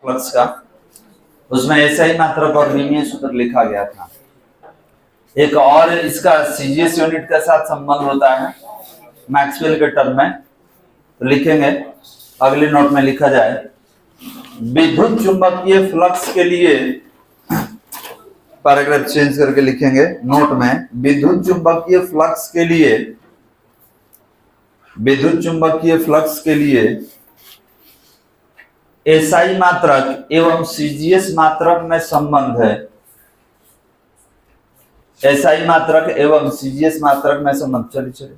Flux का, उसमें ऐसा ही मात्रक और विमीय सूत्र लिखा गया था। एक और इसका सीजीएस यूनिट के साथ संबंध होता है मैक्सवेल के टर्म में, तो लिखेंगे अगले नोट में लिखा जाए विद्युत चुंबकीय फ्लक्स के लिए, पैराग्राफ चेंज करके लिखेंगे नोट में, विद्युत चुंबकीय फ्लक्स के लिए, विद्युत चुंबकीय फ्लक्स के लिए एसआई मात्रक एवं सीजीएस मात्रक में संबंध है। एसआई मात्रक एवं सीजीएस मात्रक में संबंध, चलिए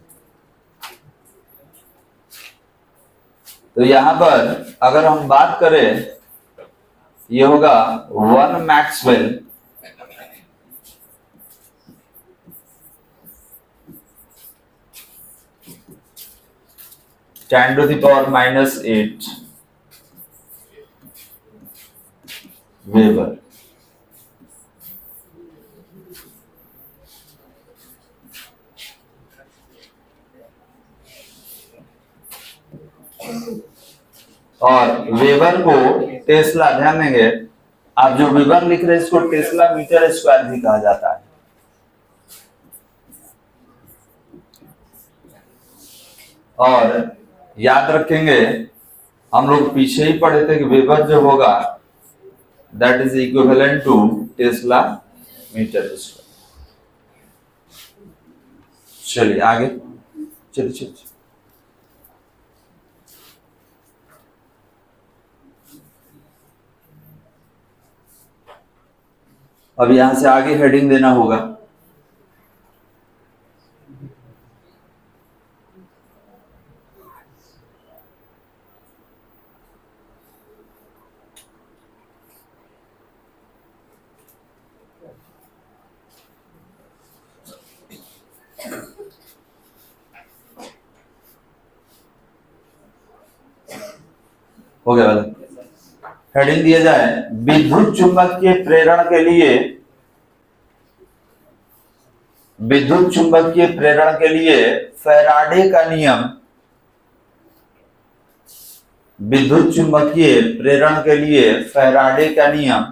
तो यहां पर अगर हम बात करें, ये होगा 1 मैक्सवेल (10⁻⁸ वेबर। और वेबर को टेस्ला, ध्यान देंगे आप, जो वेबर लिख रहे हैं इसको टेस्ला मीटर स्क्वायर भी कहा जाता है। और याद रखेंगे हम लोग पीछे ही पढ़े थे कि वेबर जो होगा that is equivalent to tesla meter square. चलिए आगे, चलिए अब यहां से आगे हेडिंग देना होगा। हो गया वाला, हेडिंग दिया जाए विद्युत चुंबकीय प्रेरण के लिए, विद्युत चुंबकीय प्रेरण के लिए फैराडे का नियम, विद्युत चुंबकीय प्रेरण के लिए फैराडे का नियम,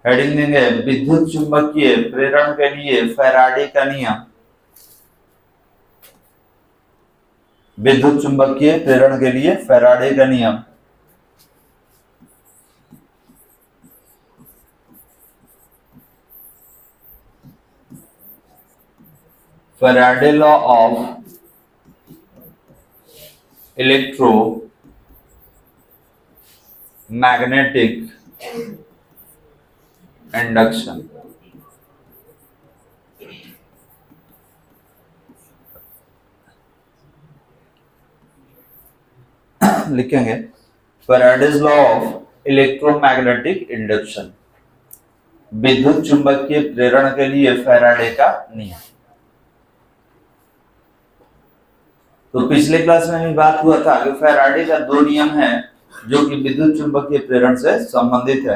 हेडिंग देंगे विद्युत चुंबकीय प्रेरण के लिए फैराडे का नियम, विद्युत चुंबकीय प्रेरण के लिए फैराडे का नियम। Faraday law of electromagnetic induction. लिखेंगे Faraday's law of electromagnetic induction, विद्युत चुंबकीय प्रेरण के लिए फैराडे का नियम। तो पिछले क्लास में भी बात हुआ था कि फैराडे का 2 नियम है जो कि विद्युत चुंबकीय प्रेरण से संबंधित है,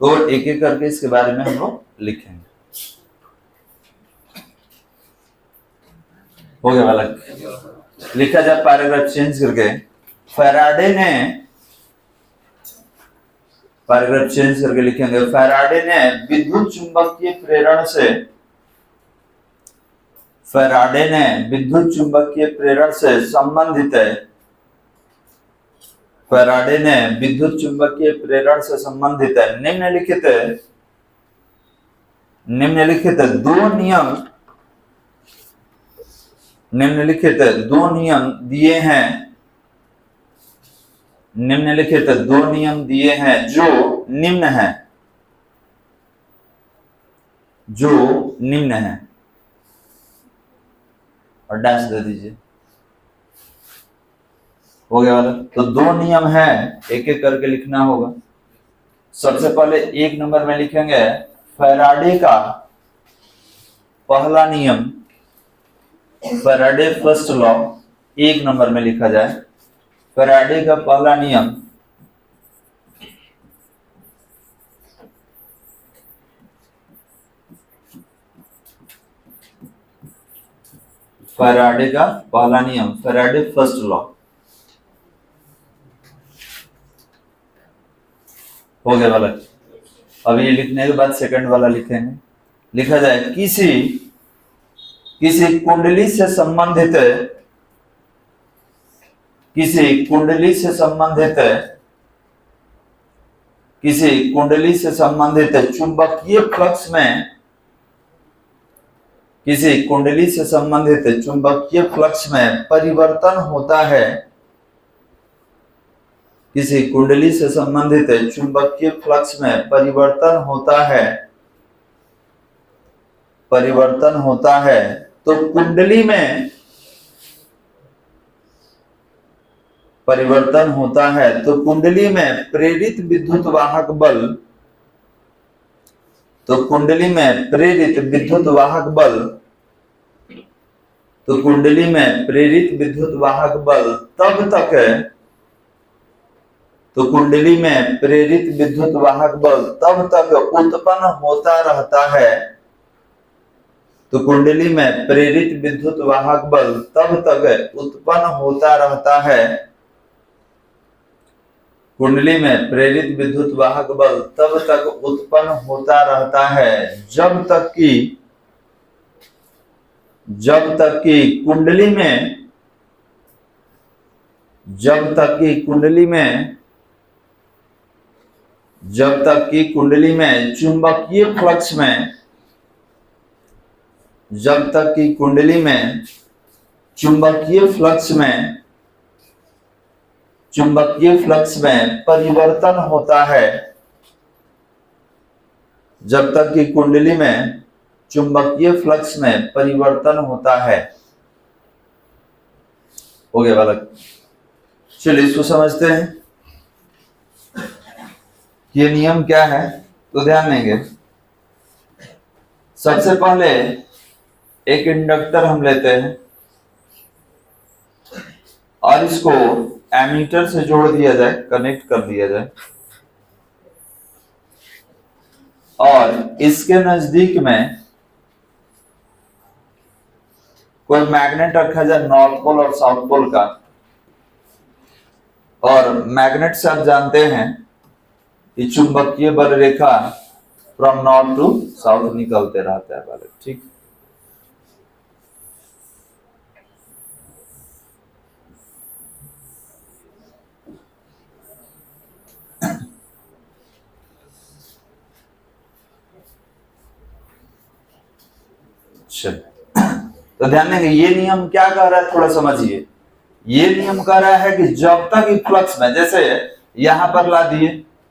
तो एक एक करके इसके बारे में हम लोग लिखेंगे। हो गया वाला, लिखा जाए पैराग्राफ चेंज करके, फैराडे ने, पैराग्राफ चेंज करके लिखेंगे फैराडे ने विद्युत चुंबकीय प्रेरण से, फैराडे ने विद्युत चुंबकीय प्रेरण से संबंधित है, फैराडे ने विद्युत चुंबकीय प्रेरण से संबंधित है निम्नलिखित, निम्नलिखित 2 नियम, निम्नलिखित 2 नियम दिए हैं, निम्नलिखित 2 नियम दिए हैं जो निम्न है, जो निम्न है, और डैश दे दीजिए। हो गया वाला, तो 2 नियम है, एक एक करके लिखना होगा। सबसे पहले 1 नंबर में लिखेंगे फैराडे का पहला नियम, फैराडे फर्स्ट लॉ, 1 नंबर में लिखा जाए फैराडे का पहला नियम, फैराडे का पहला नियम, फैराडे फर्स्ट लॉ। हो गया वाला। अब ये लिखने के बाद सेकंड वाला लिखेंगे। लिखा जाए किसी कुंडली से संबंधित चुंबकीय फ्लक्स में परिवर्तन होता है। किसी कुंडली से संबंधित चुंबकीय फ्लक्स में परिवर्तन होता है तो कुंडली में परिवर्तन होता है तो कुंडली में प्रेरित विद्युत वाहक बल तब तक उत्पन्न होता रहता है। जब तक कि कुंडली में चुंबकीय फ्लक्स में परिवर्तन होता है। जब तक कि कुंडली में चुंबकीय फ्लक्स में परिवर्तन होता है। हो गया बालक। चलिए इसको समझते हैं ये नियम क्या है, तो ध्यान देंगे। सबसे पहले एक इंडक्टर हम लेते हैं और इसको एमीटर से जोड़ दिया जाए, कनेक्ट कर दिया जाए, और इसके नजदीक में कोई मैग्नेट रखा जाए नॉर्थ पोल और साउथ पोल का। और मैग्नेट से आप जानते हैं कि चुंबकीय बल रेखा फ्रॉम नॉर्थ टू साउथ निकलते रहता है बालक, ठीक। तो ध्यान देंगे ये नियम क्या कह रहा है, थोड़ा समझिए। ये नियम कह रहा है कि जब तक फ्लक्स में, जैसे यहां पर ला दिए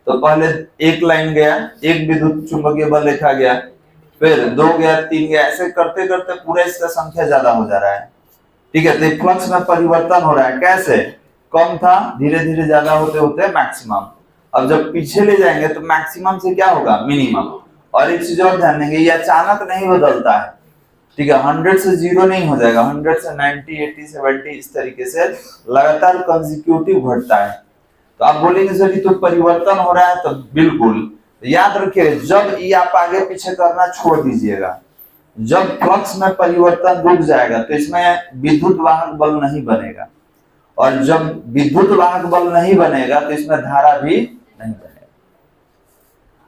तो पहले एक लाइन गया, एक विद्युत चुंबकीय बल रेखा गया, फिर 2 गया, 3 गया, ऐसे करते करते पूरा इसका संख्या ज्यादा हो जा रहा है, ठीक है। तो फ्लक्स में परिवर्तन हो रहा है। कैसे? कम था, धीरे धीरे ज्यादा होते होते मैक्सिमम। अब जब पीछे ले जाएंगे तो मैक्सिमम से क्या होगा, मिनिमम। और एक चीज और ध्यान देंगे, ये अचानक नहीं बदलता है, ठीक है। 100 से 0 नहीं हो जाएगा, 100 से 90, 80, 70 इस तरीके से लगातार कंसेक्यूटिव घटता है। तो आप बोलेंगे सर ये तो परिवर्तन हो रहा है, तो बिल्कुल याद रखिए, जब ये आप आगे पीछे करना छोड़ दीजिएगा, जब फ्लक्स में परिवर्तन रुक जाएगा तो इसमें विद्युत वाहक बल नहीं बनेगा, और जब विद्युत वाहक बल नहीं बनेगा तो इसमें धारा भी नहीं बनेगा।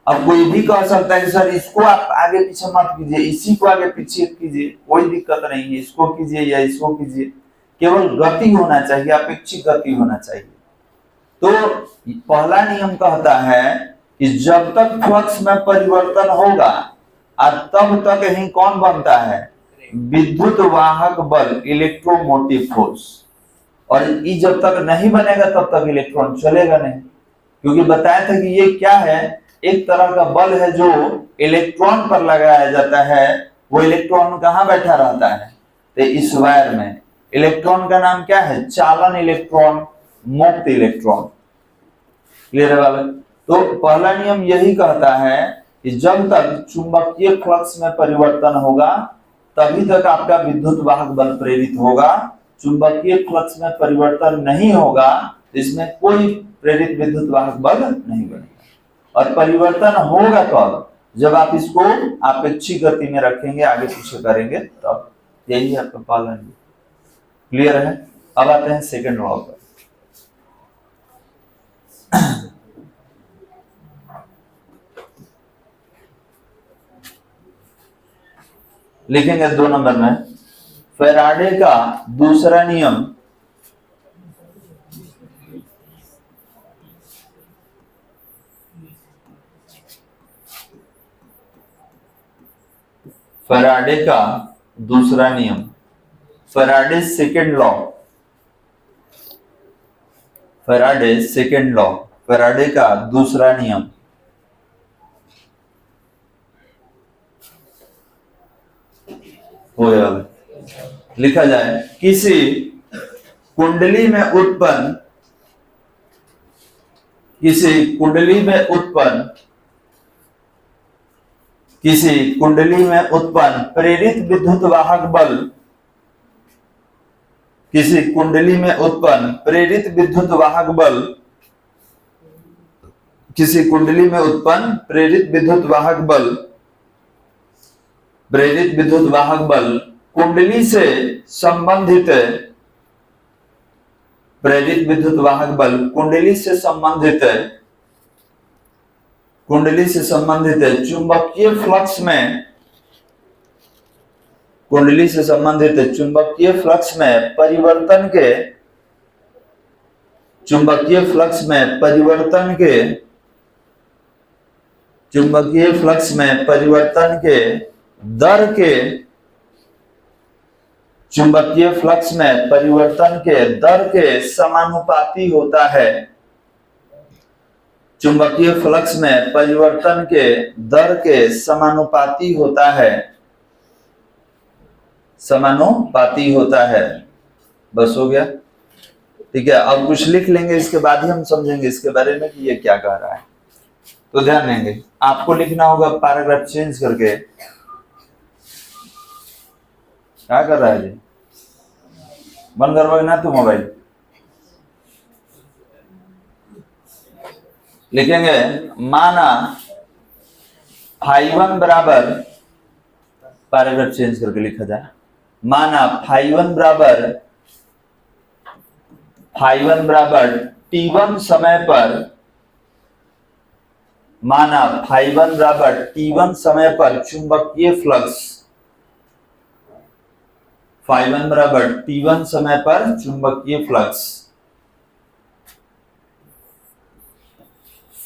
अब कोई भी कह सकता है कि सर इसको आप आगे पीछे मत कीजिए, इसी को आगे पीछे कीजिए, कोई दिक्कत नहीं है, इसको कीजिए या इसको कीजिए, केवल गति होना चाहिए, अपेक्षित गति होना चाहिए। तो पहला नियम कहता है कि जब तक फ्लक्स में परिवर्तन होगा और तब तक ही कौन बनता है, विद्युत वाहक बल, इलेक्ट्रोमोटिव फोर्स। और ये जब तक नहीं बनेगा तब तक इलेक्ट्रॉन चलेगा नहीं, क्योंकि बताया था कि ये क्या है, एक तरह का बल है जो इलेक्ट्रॉन पर लगाया जाता है। वो इलेक्ट्रॉन कहाँ बैठा रहता है, तो इस वायर में। इलेक्ट्रॉन का नाम क्या है, चालन इलेक्ट्रॉन, मुक्त इलेक्ट्रॉन। क्लियर है वाला? तो पहला नियम यही कहता है कि जब तक चुंबकीय फ्लक्स में परिवर्तन होगा तभी तक आपका विद्युत वाहक बल प्रेरित होगा। चुंबकीय फ्लक्स में परिवर्तन नहीं होगा तो इसमें कोई प्रेरित विद्युत वाहक बल नहीं बनेगा। और परिवर्तन होगा कब, जब आप इसको अपेक्षित गति में रखेंगे, आगे पीछे करेंगे, तब। यही आपका पालन। क्लियर है? अब आते हैं सेकंड लॉ पर। लिखेंगे 2 नंबर में फैराडे का दूसरा नियम फैराडे का दूसरा नियम, Faraday second law, Faraday second law, Faraday का दूसरा नियम। हो गया, लिखा जाए किसी कुंडली में उत्पन्न, किसी कुंडली में उत्पन्न, किसी कुंडली में उत्पन्न प्रेरित विद्युत वाहक बल, किसी कुंडली में उत्पन्न प्रेरित विद्युत वाहक बल, किसी कुंडली में उत्पन्न प्रेरित विद्युत वाहक बल, प्रेरित विद्युत वाहक बल कुंडली से संबंधित, प्रेरित विद्युत वाहक बल कुंडली से संबंधित, कुंडली से संबंधित चुंबकीय फ्लक्स में, कुंडली से संबंधित चुंबकीय फ्लक्स में परिवर्तन के, चुंबकीय फ्लक्स में परिवर्तन के, चुंबकीय फ्लक्स में परिवर्तन के दर के, चुंबकीय फ्लक्स में परिवर्तन के दर के समानुपाती होता है, चुंबकीय फ्लक्स में परिवर्तन के दर के समानुपाती होता है, समानुपाती होता है। बस हो गया, ठीक है। अब कुछ लिख लेंगे, इसके बाद ही हम समझेंगे इसके बारे में कि ये क्या कह रहा है। तो ध्यान देंगे, आपको लिखना होगा पैराग्राफ चेंज करके। क्या कर रहा है जी, बंद करवाओगे ना तू मोबाइल। लिखेंगे माना φ1 बराबर, पैराग्राफ चेंज करके लिखा जाए, माना φ1 बराबर t1 समय पर, माना φ1 बराबर t1 समय पर चुंबकीय फ्लक्स, φ1 बराबर t1 समय पर चुंबकीय फ्लक्स,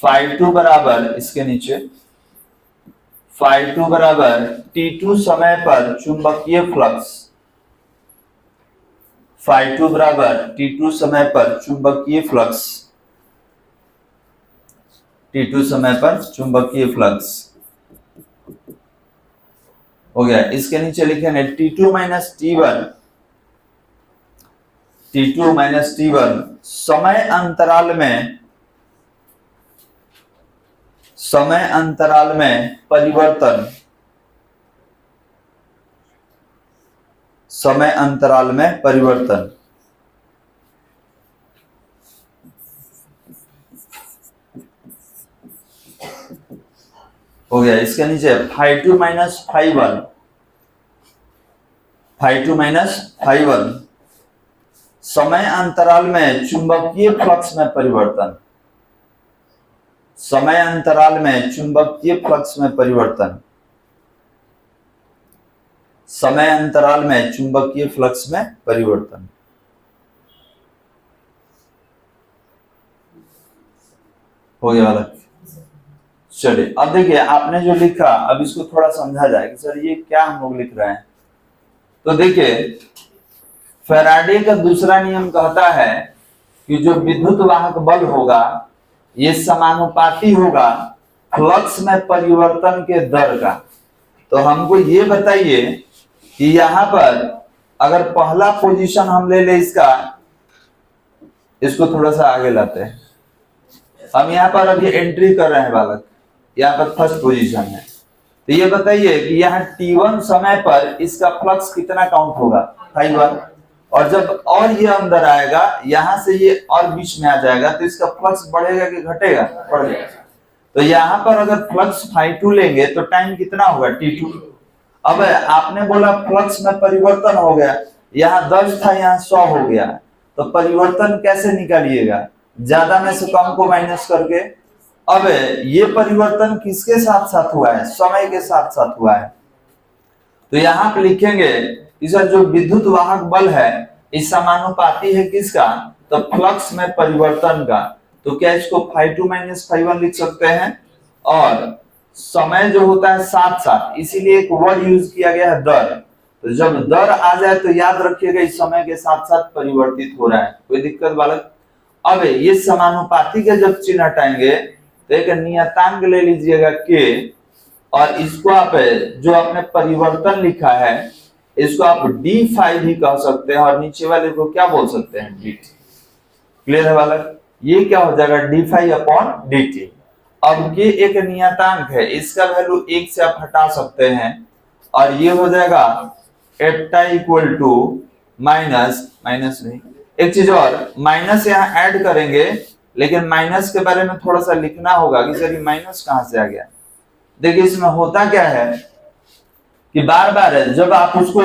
φ2 बराबर इसके नीचे, φ2 बराबर t2 समय पर चुंबकीय फ्लक्स, φ2 बराबर t2 समय पर चुंबकीय फ्लक्स, t2 समय पर चुंबकीय फ्लक्स। हो गया, इसके नीचे लिखेंगे t2 minus t1, t2 minus t1 समय अंतराल में, समय अंतराल में परिवर्तन, समय अंतराल में परिवर्तन। हो गया, इसके नीचे φ2 माइनस φ1, φ2 माइनस φ1 समय अंतराल में चुंबकीय फ्लक्स में परिवर्तन, समय अंतराल में चुंबकीय फ्लक्स में परिवर्तन, समय अंतराल में चुंबकीय फ्लक्स में परिवर्तन। हो गया वाला। चलिए अब देखिए, आपने जो लिखा, अब इसको थोड़ा समझा जाए कि सर ये क्या हम लोग लिख रहे हैं। तो देखिए, फैराडे का दूसरा नियम कहता है कि जो विद्युत वाहक बल होगा ये समानुपाती होगा फ्लक्स में परिवर्तन के दर का। तो हमको ये बताइए कि यहाँ पर अगर पहला पोजीशन हम ले ले इसका, इसको थोड़ा सा आगे लाते हैं। हम यहाँ पर अभी एंट्री कर रहे हैं बालक, यहाँ पर फर्स्ट पोजीशन है। तो ये बताइए कि यहाँ t1 समय पर इसका फ्लक्स कितना काउंट होगा, φ1। और जब और ये अंदर आएगा, यहाँ से ये और बीच में आ जाएगा, तो इसका फ्लक्स बढ़ेगा कि घटेगा, बढ़ेगा। तो यहाँ पर अगर फ्लक्स φ2 लेंगे तो टाइम कितना होगा, t2। अब आपने बोला फ्लक्स में परिवर्तन हो गया, यहाँ 10 था यहाँ 100 हो गया, तो परिवर्तन कैसे निकालिएगा, ज्यादा में से कम को माइनस करके। अब ये परिवर्तन किसके साथ साथ हुआ है, समय के साथ साथ हुआ है। तो यहाँ पे लिखेंगे कि सर जो विद्युत वाहक बल है इस समानुपाती है किसका, तो फ्लक्स में परिवर्तन का। तो क्या इसको φ2 - φ1 लिख सकते हैं, और समय जो होता है साथ साथ, इसीलिए एक वर्ड यूज किया गया है दर। तो जब दर आ जाए तो याद रखिएगा इस समय के साथ साथ परिवर्तित हो रहा है, कोई दिक्कत बालक। अब ये समानुपाती के जब चिन्ह हटाएंगे तो एक नियतांक ले लीजिएगा के, और इसको आप जो आपने परिवर्तन लिखा है इसको आप d5 भी कह सकते हैं, और नीचे वाले को क्या बोल सकते हैं, dt। क्लियर है बालक, ये क्या हो जाएगा d5/dt। अब ये एक नियतांक है, इसका वैल्यू 1 से आप हटा सकते हैं, और ये हो जाएगा एप्टा इक्वल टू माइनस नहीं, एक चीज और माइनस यहाँ ऐड करेंगे, लेकिन माइनस के बारे में थोड़ा सा लिखना होगा कि सर ये माइनस कहां से आ गया। देखिए इसमें होता क्या है कि बार बार जब आप उसको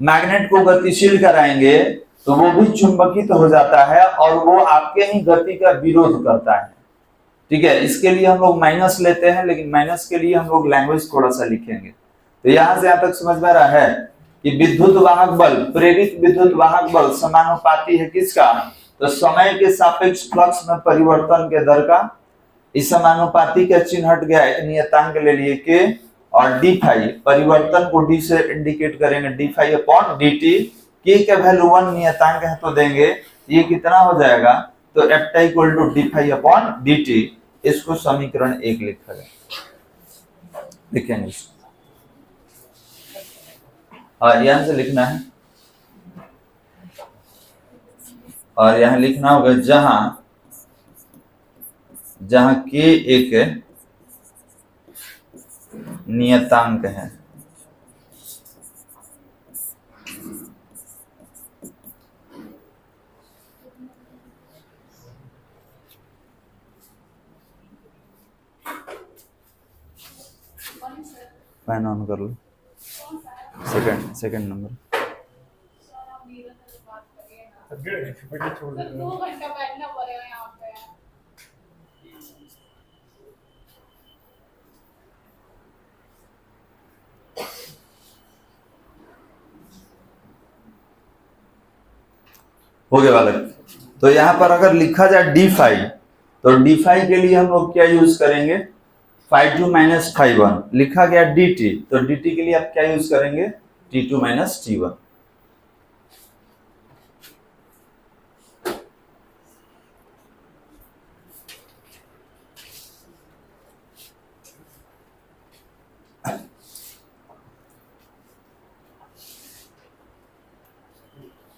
मैग्नेट को गतिशील कराएंगे तो वो भी चुंबकित हो जाता है और वो आपके ही गति का विरोध करता है। ठीक है, इसके लिए हम लोग माइनस लेते हैं, लेकिन माइनस के लिए हम लोग लैंग्वेज थोड़ा सा लिखेंगे। तो यहां से यहां तक समझ में आ रहा है कि विद्युत वाहक बल, प्रेरित विद्युत वाहक बल समानुपाती है किसका, तो समय के सापेक्ष फ्लक्स में परिवर्तन के दर का। इस समानुपाती का चिन्ह हट गया, एक नियतांक ले लिए के, और d5 परिवर्तन को d से इंडिकेट करेंगे, d5/dt। के का वैल्यू 1 नियतांक है तो देंगे, ये कितना हो जाएगा, तो एप्टा इक्वल टू d5/dt। इसको समीकरण 1 लिखा जाए, लिखेंगे और यहां से लिखना है, और यहां लिखना होगा जहां के एक नियतांक है। फैन ऑन कर लो, सेकंड नंबर। हो गया बालक। तो यहां पर अगर लिखा जाए d5, तो d5 के लिए हम लोग क्या यूज करेंगे, φ2 - φ1। लिखा गया dt, तो dt के लिए आप क्या यूज करेंगे, t2 - t1।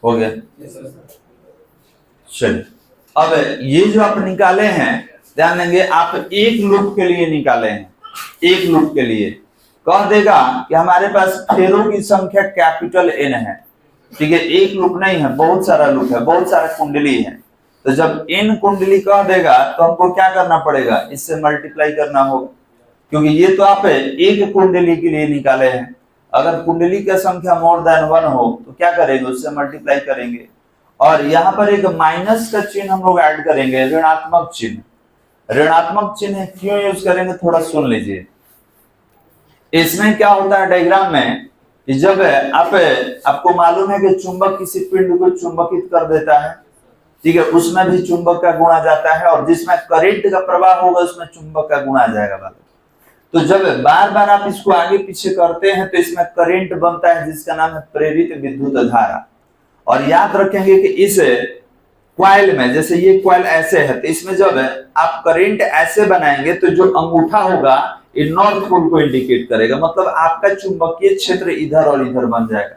हो गया, चलिए। अब ये जो आप निकाले हैं, ध्यान देंगे आप एक लूप के लिए निकाले हैं, एक लूप के लिए कह देगा कि हमारे पास फेरों की संख्या कैपिटल N है। ठीक है, एक लूप नहीं है, बहुत सारा लूप है, बहुत सारा कुंडली है। तो जब N कुंडली कह देगा तो हमको क्या करना पड़ेगा, इससे मल्टीप्लाई करना होगा, क्योंकि ये तो आप एक कुंडली के लिए निकाले हैं। अगर कुंडली की संख्या मोर देन 1 हो तो क्या करेंगे, उससे मल्टीप्लाई करेंगे। और यहाँ पर एक माइनस का चिन्ह हम लोग ऐड करेंगे, ऋणात्मक चिन्ह। ऋणात्मक चिन्ह क्यों यूज करेंगे, थोड़ा सुन लीजिए। इसमें क्या होता है डायग्राम में कि जब आपको मालूम है कि चुंबक किसी पिंड को चुंबकित कर देता है, ठीक है, उसमें भी चुंबक का गुण आ जाता है, और जिसमें करंट का प्रवाह होगा उसमें चुंबक का गुण आ जाएगा। तो जब बार बार आप इसको आगे पीछे करते हैं तो इसमें करंट बनता है, जिसका नाम है प्रेरित विद्युत धारा। और याद रखेंगे कि इस क्वाइल में, जैसे ये क्वाइल ऐसे है, तो इसमें जब आप करंट ऐसे बनाएंगे तो जो अंगूठा होगा ये नॉर्थ पोल को इंडिकेट करेगा, मतलब आपका चुंबकीय क्षेत्र इधर और इधर बन जाएगा।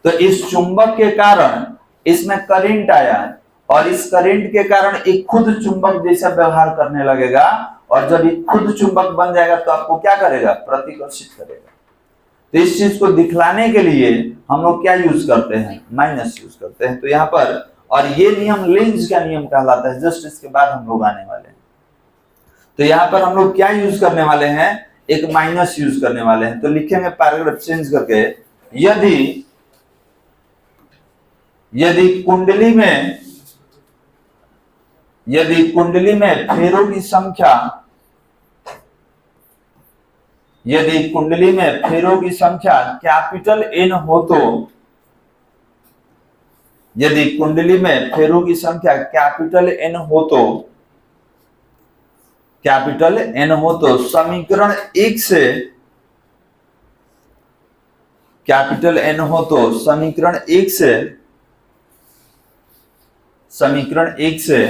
तो इस चुंबक के कारण इसमें करंट आया, और इस करंट के कारण एक खुद चुंबक जैसा व्यवहार करने लगेगा, और जब ये खुद चुंबक बन जाएगा तो आपको क्या करेगा, प्रतिकर्षित करेगा। तो इस चीज को दिखलाने के लिए हम लोग क्या यूज करते हैं, माइनस यूज करते हैं। तो यहाँ पर, और ये नियम लेंज का नियम कहलाता है, जस्ट इसके बाद हम लोग आने वाले हैं। तो यहाँ पर हम लोग क्या यूज करने वाले हैं, एक माइनस यूज करने वाले हैं। तो लिखेंगे पैराग्राफ चेंज करके, यदि कुंडली में फेरों की संख्या यदि कुंडली में फेरों की संख्या कैपिटल एन हो तो, यदि कुंडली में फेरों की संख्या कैपिटल एन हो तो, कैपिटल एन हो तो समीकरण 1 से, कैपिटल एन हो तो समीकरण 1 से, समीकरण 1 से,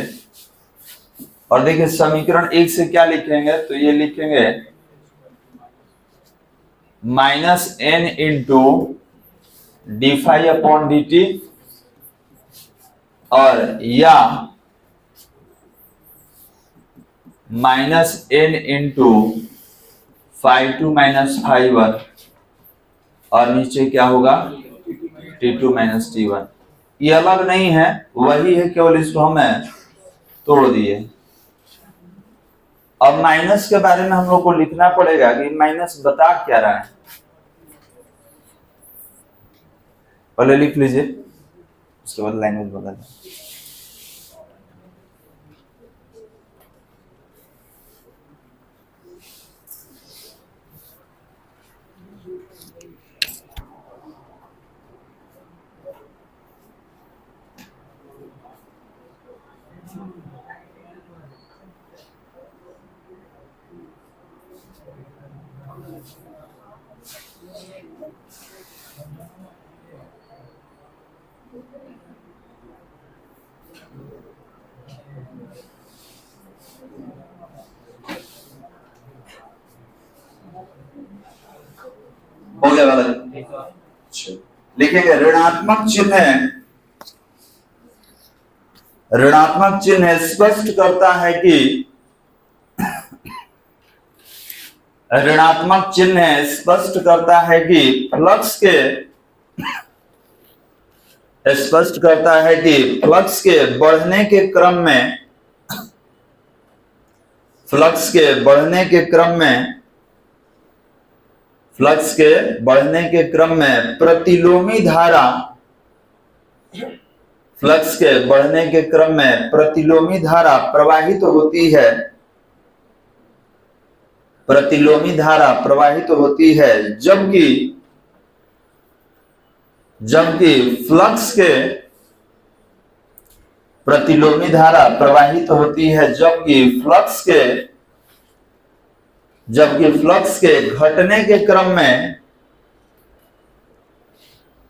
और देखिए समीकरण 1 से क्या लिखेंगे, तो ये लिखेंगे minus n into d phi upon d t, और या minus n into phi two minus phi one, और नीचे क्या होगा t two minus t one. ये अलग नहीं है, वही है, केवल इसको हमें तोड़ दिए। अब माइनस के बारे में हम लोग को लिखना पड़ेगा कि माइनस बता क्या रहा है, पहले लिख लीजिए, उसके बाद लैंग्वेज बदल जाए। हो गया वाला, लिखेंगे ऋणात्मक चिन्ह है, ऋणात्मक चिन्ह स्पष्ट करता है कि, ऋणात्मक चिन्ह स्पष्ट करता है कि फ्लक्स के, स्पष्ट करता है कि फ्लक्स के बढ़ने के क्रम में, फ्लक्स के बढ़ने के क्रम में, फ्लक्स के बढ़ने के क्रम में प्रतिलोमी धारा, फ्लक्स के बढ़ने के क्रम में प्रतिलोमी धारा प्रवाहित होती है, प्रतिलोमी धारा प्रवाहित होती है, जबकि, जबकि फ्लक्स के, प्रतिलोमी धारा प्रवाहित होती है, जबकि फ्लक्स के, जबकि फ्लक्स के घटने के क्रम में,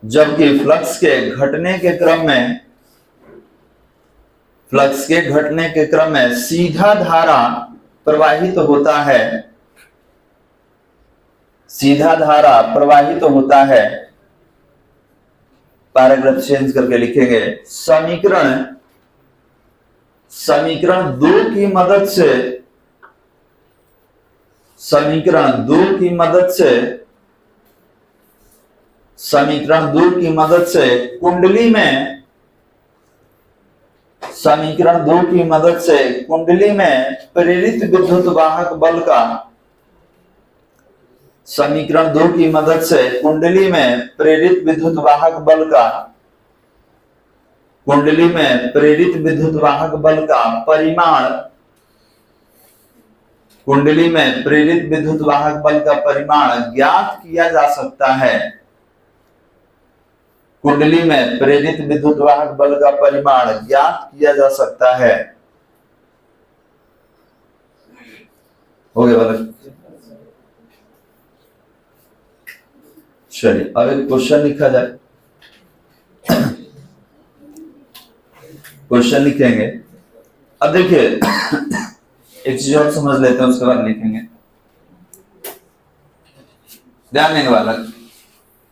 जबकि फ्लक्स के घटने के क्रम में, फ्लक्स के घटने के क्रम में सीधा धारा प्रवाहित होता है, सीधा धारा प्रवाहित होता है। पैराग्राफ चेंज करके लिखेंगे समीकरण, समीकरण 2 की मदद से, समीकरण 2 की मदद से, समीकरण 2 की मदद से कुंडली में, समीकरण 2 की मदद से कुंडली में प्रेरित विद्युत वाहक बल का, समीकरण 2 की मदद से कुंडली में प्रेरित विद्युत वाहक बल का, कुंडली में प्रेरित विद्युत वाहक बल का परिमाण, कुंडली में प्रेरित विद्युत वाहक बल का परिमाण ज्ञात किया जा सकता है, कुंडली में प्रेरित विद्युत वाहक बल का परिमाण ज्ञात किया जा सकता है। हो गया बल। चलिए अब एक क्वेश्चन लिखा जाए, क्वेश्चन लिखेंगे। अब देखिए एक चीज और समझ लेते हैं, उसके बाद लिखेंगे। ध्यान देने वाला,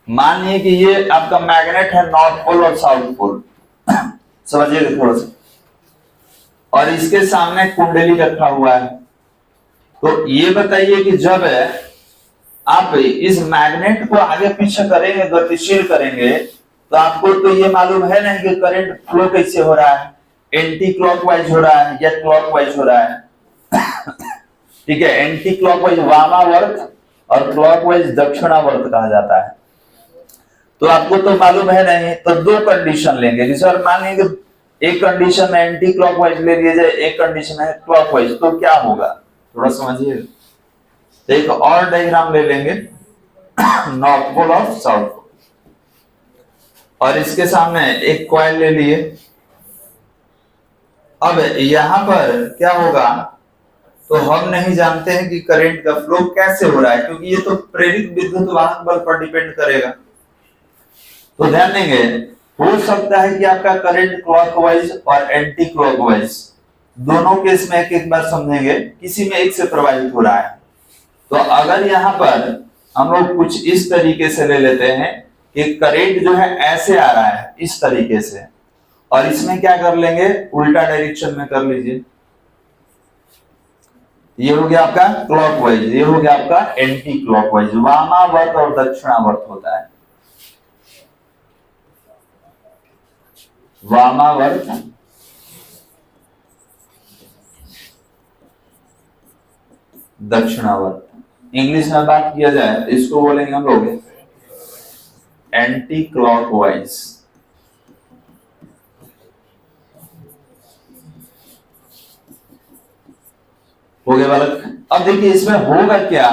मानिए कि ये आपका मैग्नेट है, नॉर्थ पोल और साउथ पोल, समझिए थोड़ा सा, और इसके सामने कुंडली रखा हुआ है। तो ये बताइए कि जब आप इस मैग्नेट को आगे पीछे करेंगे, गतिशील करेंगे, तो आपको तो ये मालूम है नहीं कि करंट फ्लो कैसे हो रहा है, एंटी क्लॉकवाइज हो रहा है या क्लॉकवाइज हो रहा है। ठीक है, एंटी क्लॉकवाइज वामावर्त और क्लॉकवाइज दक्षिणावर्त कहा जाता है। तो आपको तो मालूम है नहीं, तो दो कंडीशन लेंगे। जैसे मान लीजिए एक कंडीशन में एंटी क्लॉकवाइज ले लिया जाए, एक कंडीशन है क्लॉकवाइज, तो क्या होगा थोड़ा समझिए। तो एक और डायग्राम ले लेंगे नॉर्थ पोल और साउथ पोल, और इसके सामने एक कॉइल ले लिए। अब यहां पर क्या होगा, तो हम नहीं जानते हैं कि करंट का फ्लो कैसे हो रहा है, क्योंकि ये तो प्रेरित विद्युत वाहक बल पर डिपेंड करेगा। तो ध्यान देंगे, हो सकता है कि आपका करंट क्लॉकवाइज और एंटी क्लॉकवाइज दोनों केस में एक बार समझेंगे, किसी में एक से प्रभावित हो रहा है। तो अगर यहाँ पर हम लोग कुछ इस तरीके से ले लेते हैं कि करंट जो है ऐसे आ रहा है इस तरीके से, और इसमें क्या कर लेंगे, उल्टा डायरेक्शन में कर लीजिए। ये हो गया आपका क्लॉकवाइज, ये हो गया आपका एंटी क्लॉकवाइज, वामावर्त और दक्षिणावर्त होता है। वामावर्त दक्षिणावर्त, इंग्लिश में बात किया जाए तो इसको बोलेंगे हम लोग एंटी क्लॉकवाइज। हो गया बालक। अब देखिए इसमें होगा क्या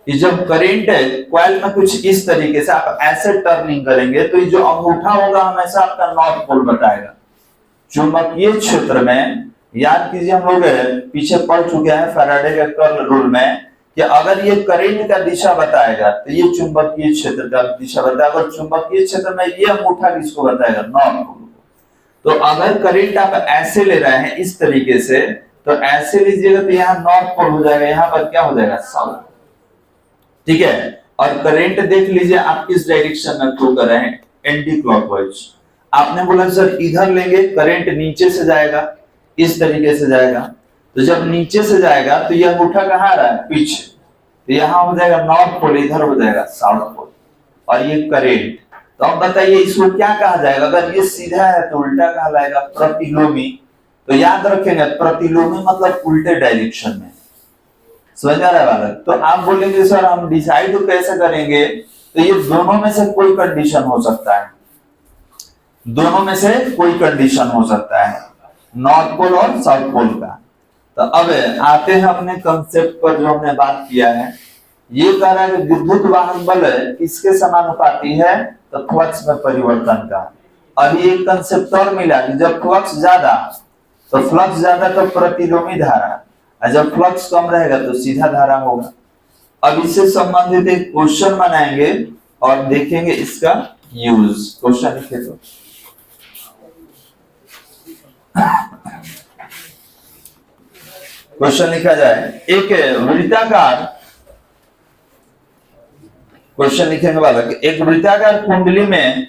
कि जब करंट कॉइल में कुछ इस तरीके से आप ऐसे टर्निंग करेंगे तो ये जो अंगूठा होगा हमेशा आपका नॉर्थ पोल बताएगा। चुंबकीय क्षेत्र में याद कीजिए, हम लोग पीछे पढ़ चुके हैं फैराडे के कर्ल रूल में कि अगर ये करंट का दिशा बताएगा तो ये चुंबकीय क्षेत्र का दिशा बताएगा, और चुंबकीय क्षेत्र में ये अंगूठा किसको बताएगा, नॉर्थ पोल। तो अगर करंट आप ऐसे ले रहे हैं इस तरीके से, तो ऐसे लीजिएगा तो यहाँ नॉर्थ पोल हो जाएगा, यहाँ पर क्या हो जाएगा, साउथ। ठीक है, और करंट देख लीजिए आप किस डायरेक्शन में फ्लो कर रहे हैं, एंटी क्लॉकवाइज। आपने बोला सर इधर लेंगे, करंट नीचे से जाएगा, इस तरीके से जाएगा, तो जब नीचे से जाएगा तो यह अंगूठा कहाँ आ रहा है, पीछे, तो यहाँ हो जाएगा नॉर्थ पोल, इधर हो जाएगा साउथ पोल, और ये करंट। तो अब बताइए इसको क्या कहा जाएगा, अगर ये सीधा है तो उल्टा कहा जाएगा, प्रतिलोमी। तो याद रखेंगे प्रतिलोमी मतलब उल्टे डायरेक्शन में, समझ आ रहा है बालक। तो आप बोलेंगे सर हम डिसाइड कैसे करेंगे, तो ये दोनों में से कोई कंडीशन हो सकता है, दोनों में से कोई कंडीशन हो सकता है, नॉर्थ पोल और साउथ पोल का। तो अब आते हैं अपने कंसेप्ट पर जो हमने बात किया है। ये कह रहा है कि विद्युत वाहक बल किसके समानुपाती है, तो फ्लक्स में परिवर्तन का। और ये कंसेप्ट और मिला कि जब फ्लक्स ज्यादा तो प्रतिलोमी धारा, और जब फ्लक्स कम रहेगा तो सीधा धारा होगा। अब इससे संबंधित एक क्वेश्चन बनाएंगे और देखेंगे इसका यूज। क्वेश्चन लिखे तो क्वेश्चन लिखा जाए, एक वृत्ताकार, क्वेश्चन लिखेंगे बालक, एक वृत्ताकार कुंडली में,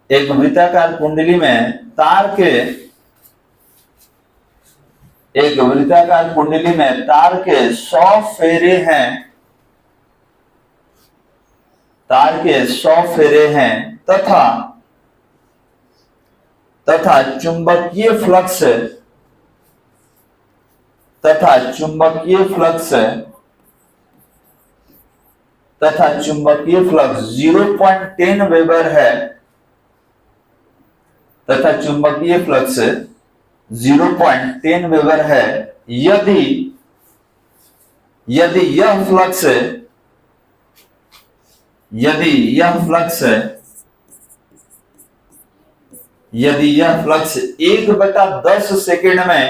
एक वृत्ताकार कुंडली में तार के, एक वृत्ताकार कुंडली में तार के 100 फेरे हैं, तार के 100 फेरे हैं तथा चुंबकीय फ्लक्स, तथा चुंबकीय फ्लक्स 0.10 वेबर है, तथा चुंबकीय फ्लक्स 0.10 वेबर है, यदि यह फ्लक्स 1/10 सेकेंड में,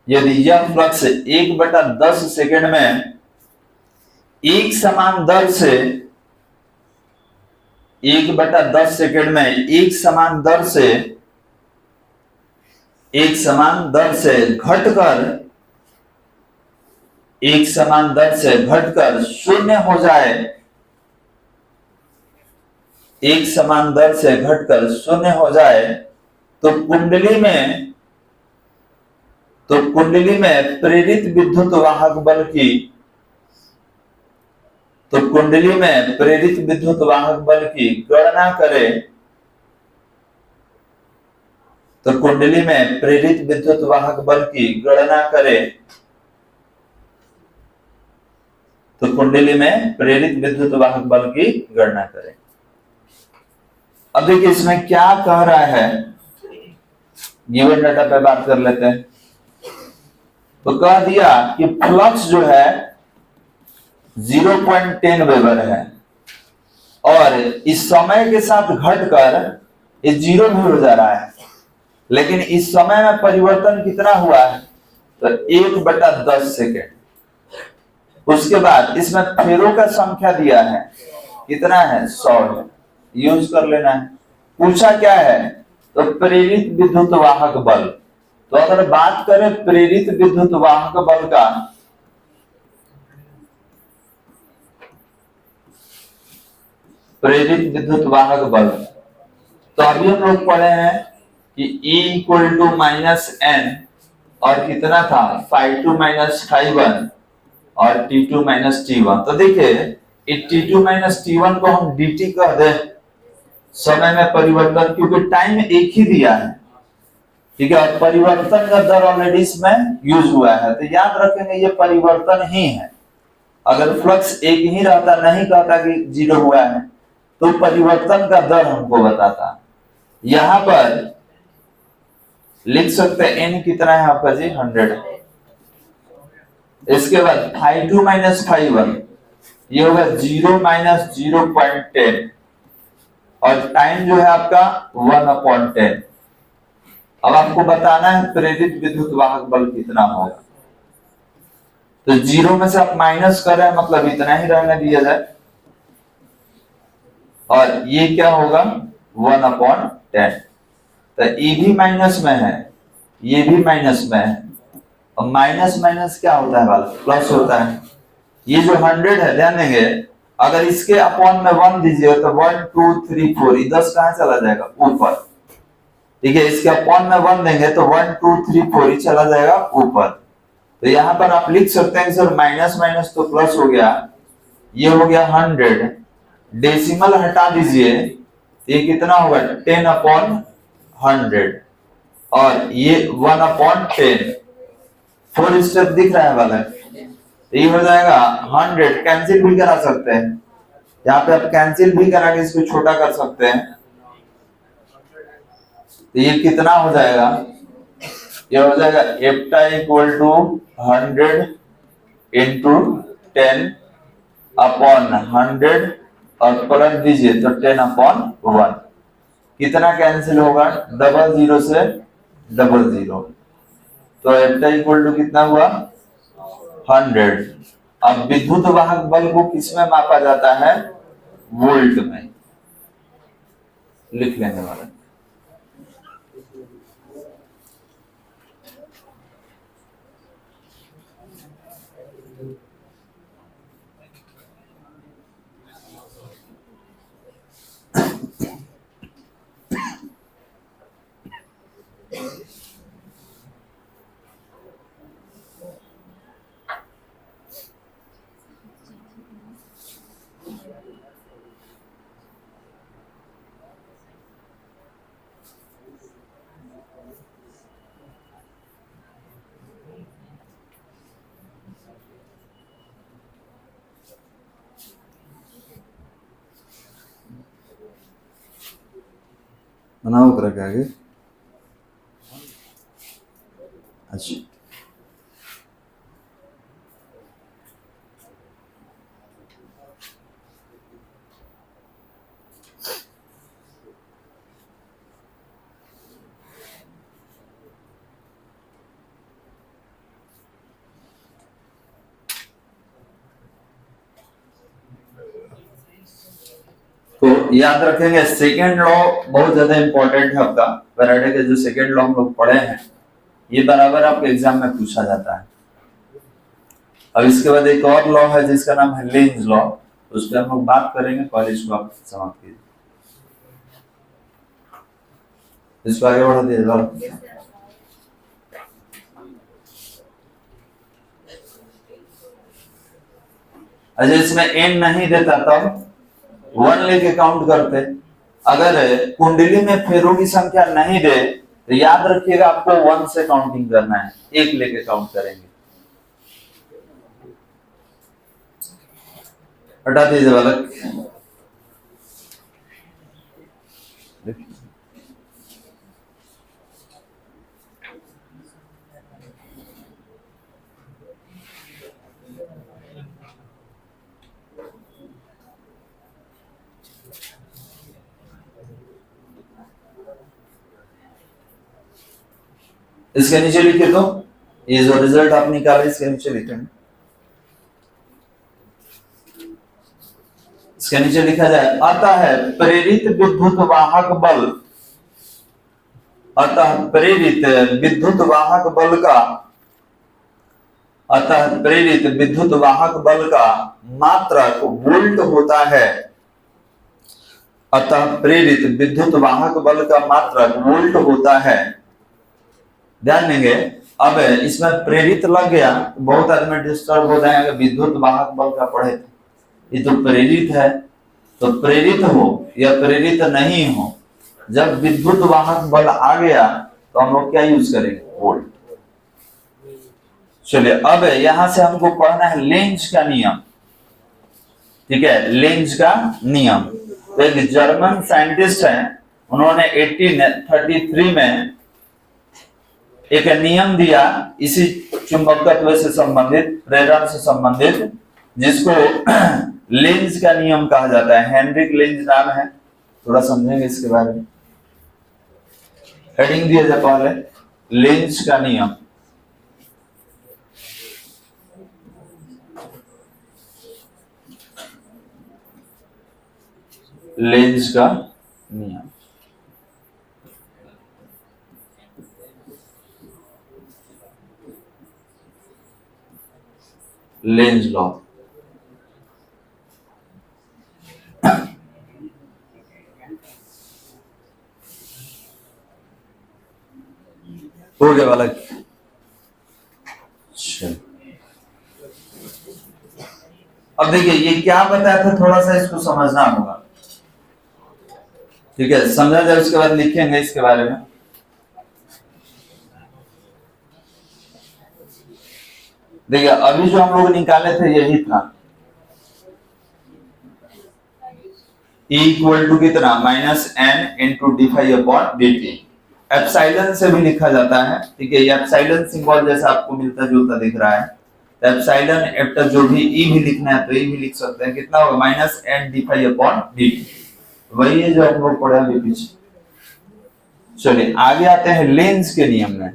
यदि यह फ्लक्स 1/10 सेकेंड में एक समान दर से, 1/10 सेकेंड में एक समान दर से घटकर, शून्य हो जाए, एक समान दर से घटकर शून्य हो जाए, तो कुंडली में प्रेरित विद्युत वाहक बल की, तो कुंडली में प्रेरित विद्युत वाहक बल की गणना करें, तो कुंडली में प्रेरित विद्युत वाहक बल की गणना करें, तो कुंडली में प्रेरित विद्युत वाहक बल की गणना करें। अब देखिए इसमें क्या कह रहा है, गिवन डाटा पे बात कर लेते हैं। तो कह दिया कि फ्लक्स जो है 0.10 वेबर है और इस समय के साथ घटकर ये 0 भी हो जा रहा है, लेकिन इस समय में परिवर्तन कितना हुआ है तो 1/10 सेकेंड। उसके बाद इसमें फेरों का संख्या दिया है, कितना है 100 है, यूज कर लेना है। पूछा क्या है तो प्रेरित विद्युत वाहक बल। तो अगर बात करें प्रेरित विद्युत वाहक बल का, प्रेरित विद्युत वाहक बल, तो अभी हम लोग पढ़े हैं कि E इक्वल टू -N और कितना था φ2 - φ1 और T2 - T1। तो देखिए T2 - T1 को हम dt कह दें, समय में परिवर्तन, क्योंकि टाइम एक ही दिया है, ठीक है, और परिवर्तन का दर ऑलरेडी इसमें यूज हुआ है, तो याद रखेंगे ये परिवर्तन ही है। अगर फ्लक्स एक ही रहता, नहीं कहता कि 0 हुआ है, तो परिवर्तन का दर हमको बताता। यहां पर लिख सकते हैं n कितना है आपका जी 100। इसके बाद φ2 - φ1 ये होगा 0 - 0.10 और टाइम जो है आपका 1/10। अब आपको बताना है प्रेरित विद्युत वाहक बल कितना होगा। तो 0 में से आप माइनस कर रहे हैं, मतलब इतना ही रहने दिया जाए, और ये क्या होगा 1/10। तो ये भी माइनस में है, ये भी माइनस में है, और माइनस माइनस क्या होता है वाला प्लस होता है। ये जो 100 है, ध्यान देंगे, अगर इसके अपॉन में 1 दीजिए तो 1 2 3 4 ये 10 कहां चला जाएगा ऊपर, ठीक है। इसके अपॉन में 1 देंगे तो 1 2 3 4 ही चला जाएगा ऊपर। तो यहां पर आप लिख सकते हैं सर माइनस माइनस तो प्लस हो गया, ये हो गया 100, डेसिमल हटा दीजिए, ये कितना होगा 10/100 और ये 1/10। 4 स्टेप दिख रहा है वाला, ये हो जाएगा 100। कैंसिल भी करा सकते हैं, यहाँ पे आप कैंसिल भी करा के इसको छोटा कर सकते हैं। तो ये कितना हो जाएगा, ये हो जाएगा एप्टा इक्वल टू 100 इंटू 10/100 और प्लस दीजिए तो 10/1। कितना कैंसिल होगा, 00 से 00, तो एप्टा इक्वल टू कितना हुआ 100। अब विद्युत वाहक बल को किसमें मापा जाता है, वोल्ट में। लिख लेने वाला बनाओ कर के आगे। अच्छा, तो याद रखेंगे सेकेंड लॉ बहुत ज्यादा इंपॉर्टेंट है आपका। फैराडे के जो सेकेंड लॉ हम लोग पढ़े हैं, ये बराबर आपके एग्जाम में पूछा जाता है। अब इसके बाद एक और लॉ है जिसका नाम है लेंज लॉ, उस पर हम लोग बात करेंगे। कॉलेज को आप समाप्त कीजिए, इसको आगे बढ़ा दीजिए। अच्छा, इसमें एन नहीं देता तब 1 लेके काउंट करते। अगर कुंडली में फेरों की संख्या नहीं दे तो याद रखिएगा आपको 1 से काउंटिंग करना है, 1 लेके काउंट करेंगे। हटा दीजिए बालक। इसके नीचे लिखे तो ये जो रिजल्ट आप निकाले इसके नीचे लिखेंगे। इसके नीचे लिखा जाए अतः प्रेरित विद्युत वाहक बल, अतः प्रेरित विद्युत वाहक बल का, अतः प्रेरित विद्युत वाहक बल का मात्रक वोल्ट होता है, अतः प्रेरित विद्युत वाहक बल का मात्रक वोल्ट होता है। ध्यान देंगे, अब इसमें प्रेरित लग गया, बहुत आदमी डिस्टर्ब हो जाएंगे, विद्युत वाहक बल का पढ़े थे, ये तो प्रेरित है, तो प्रेरित हो या प्रेरित नहीं हो, जब विद्युत वाहक बल आ गया तो हम लोग क्या यूज करेंगे, वोल्ट। चलिए अब यहां से हमको पढ़ना है लेंज का नियम, ठीक है, लेंज का नियम। तो एक जर्मन साइंटिस्ट है, उन्होंने 1833 में एक नियम दिया इसी चुंबकत्व से संबंधित, प्रेरण से संबंधित, जिसको लेंज का नियम कहा जाता है। हेनरिक लेंज नाम है, थोड़ा समझेंगे इसके बारे में। हेडिंग दिया जाए पहले, लेंज का नियम। लेंज का नियम, लेंज लॉ। हो गया वाला। अब देखिए ये क्या बताया था, थोड़ा सा इसको समझना होगा, ठीक है, समझा जाए उसके बाद लिखेंगे इसके बारे में। देखिए अभी जो हम लोग निकाले थे यही था, E इक्वल टू कितना, -n इंटू d∅dt। एप्सिलॉन से भी लिखा जाता है, ठीक है, ये एप्सिलॉन सिंबल जैसा आपको मिलता जुलता दिख रहा है, तो एप्सिलॉन एफ्टर जो भी E भी लिखना है तो E भी लिख सकते हैं, कितना होगा, -n d∅dt, वही है जो हम लोग पढ़े अभी पीछे। चलिए आगे आते हैं लेंज के नियम में।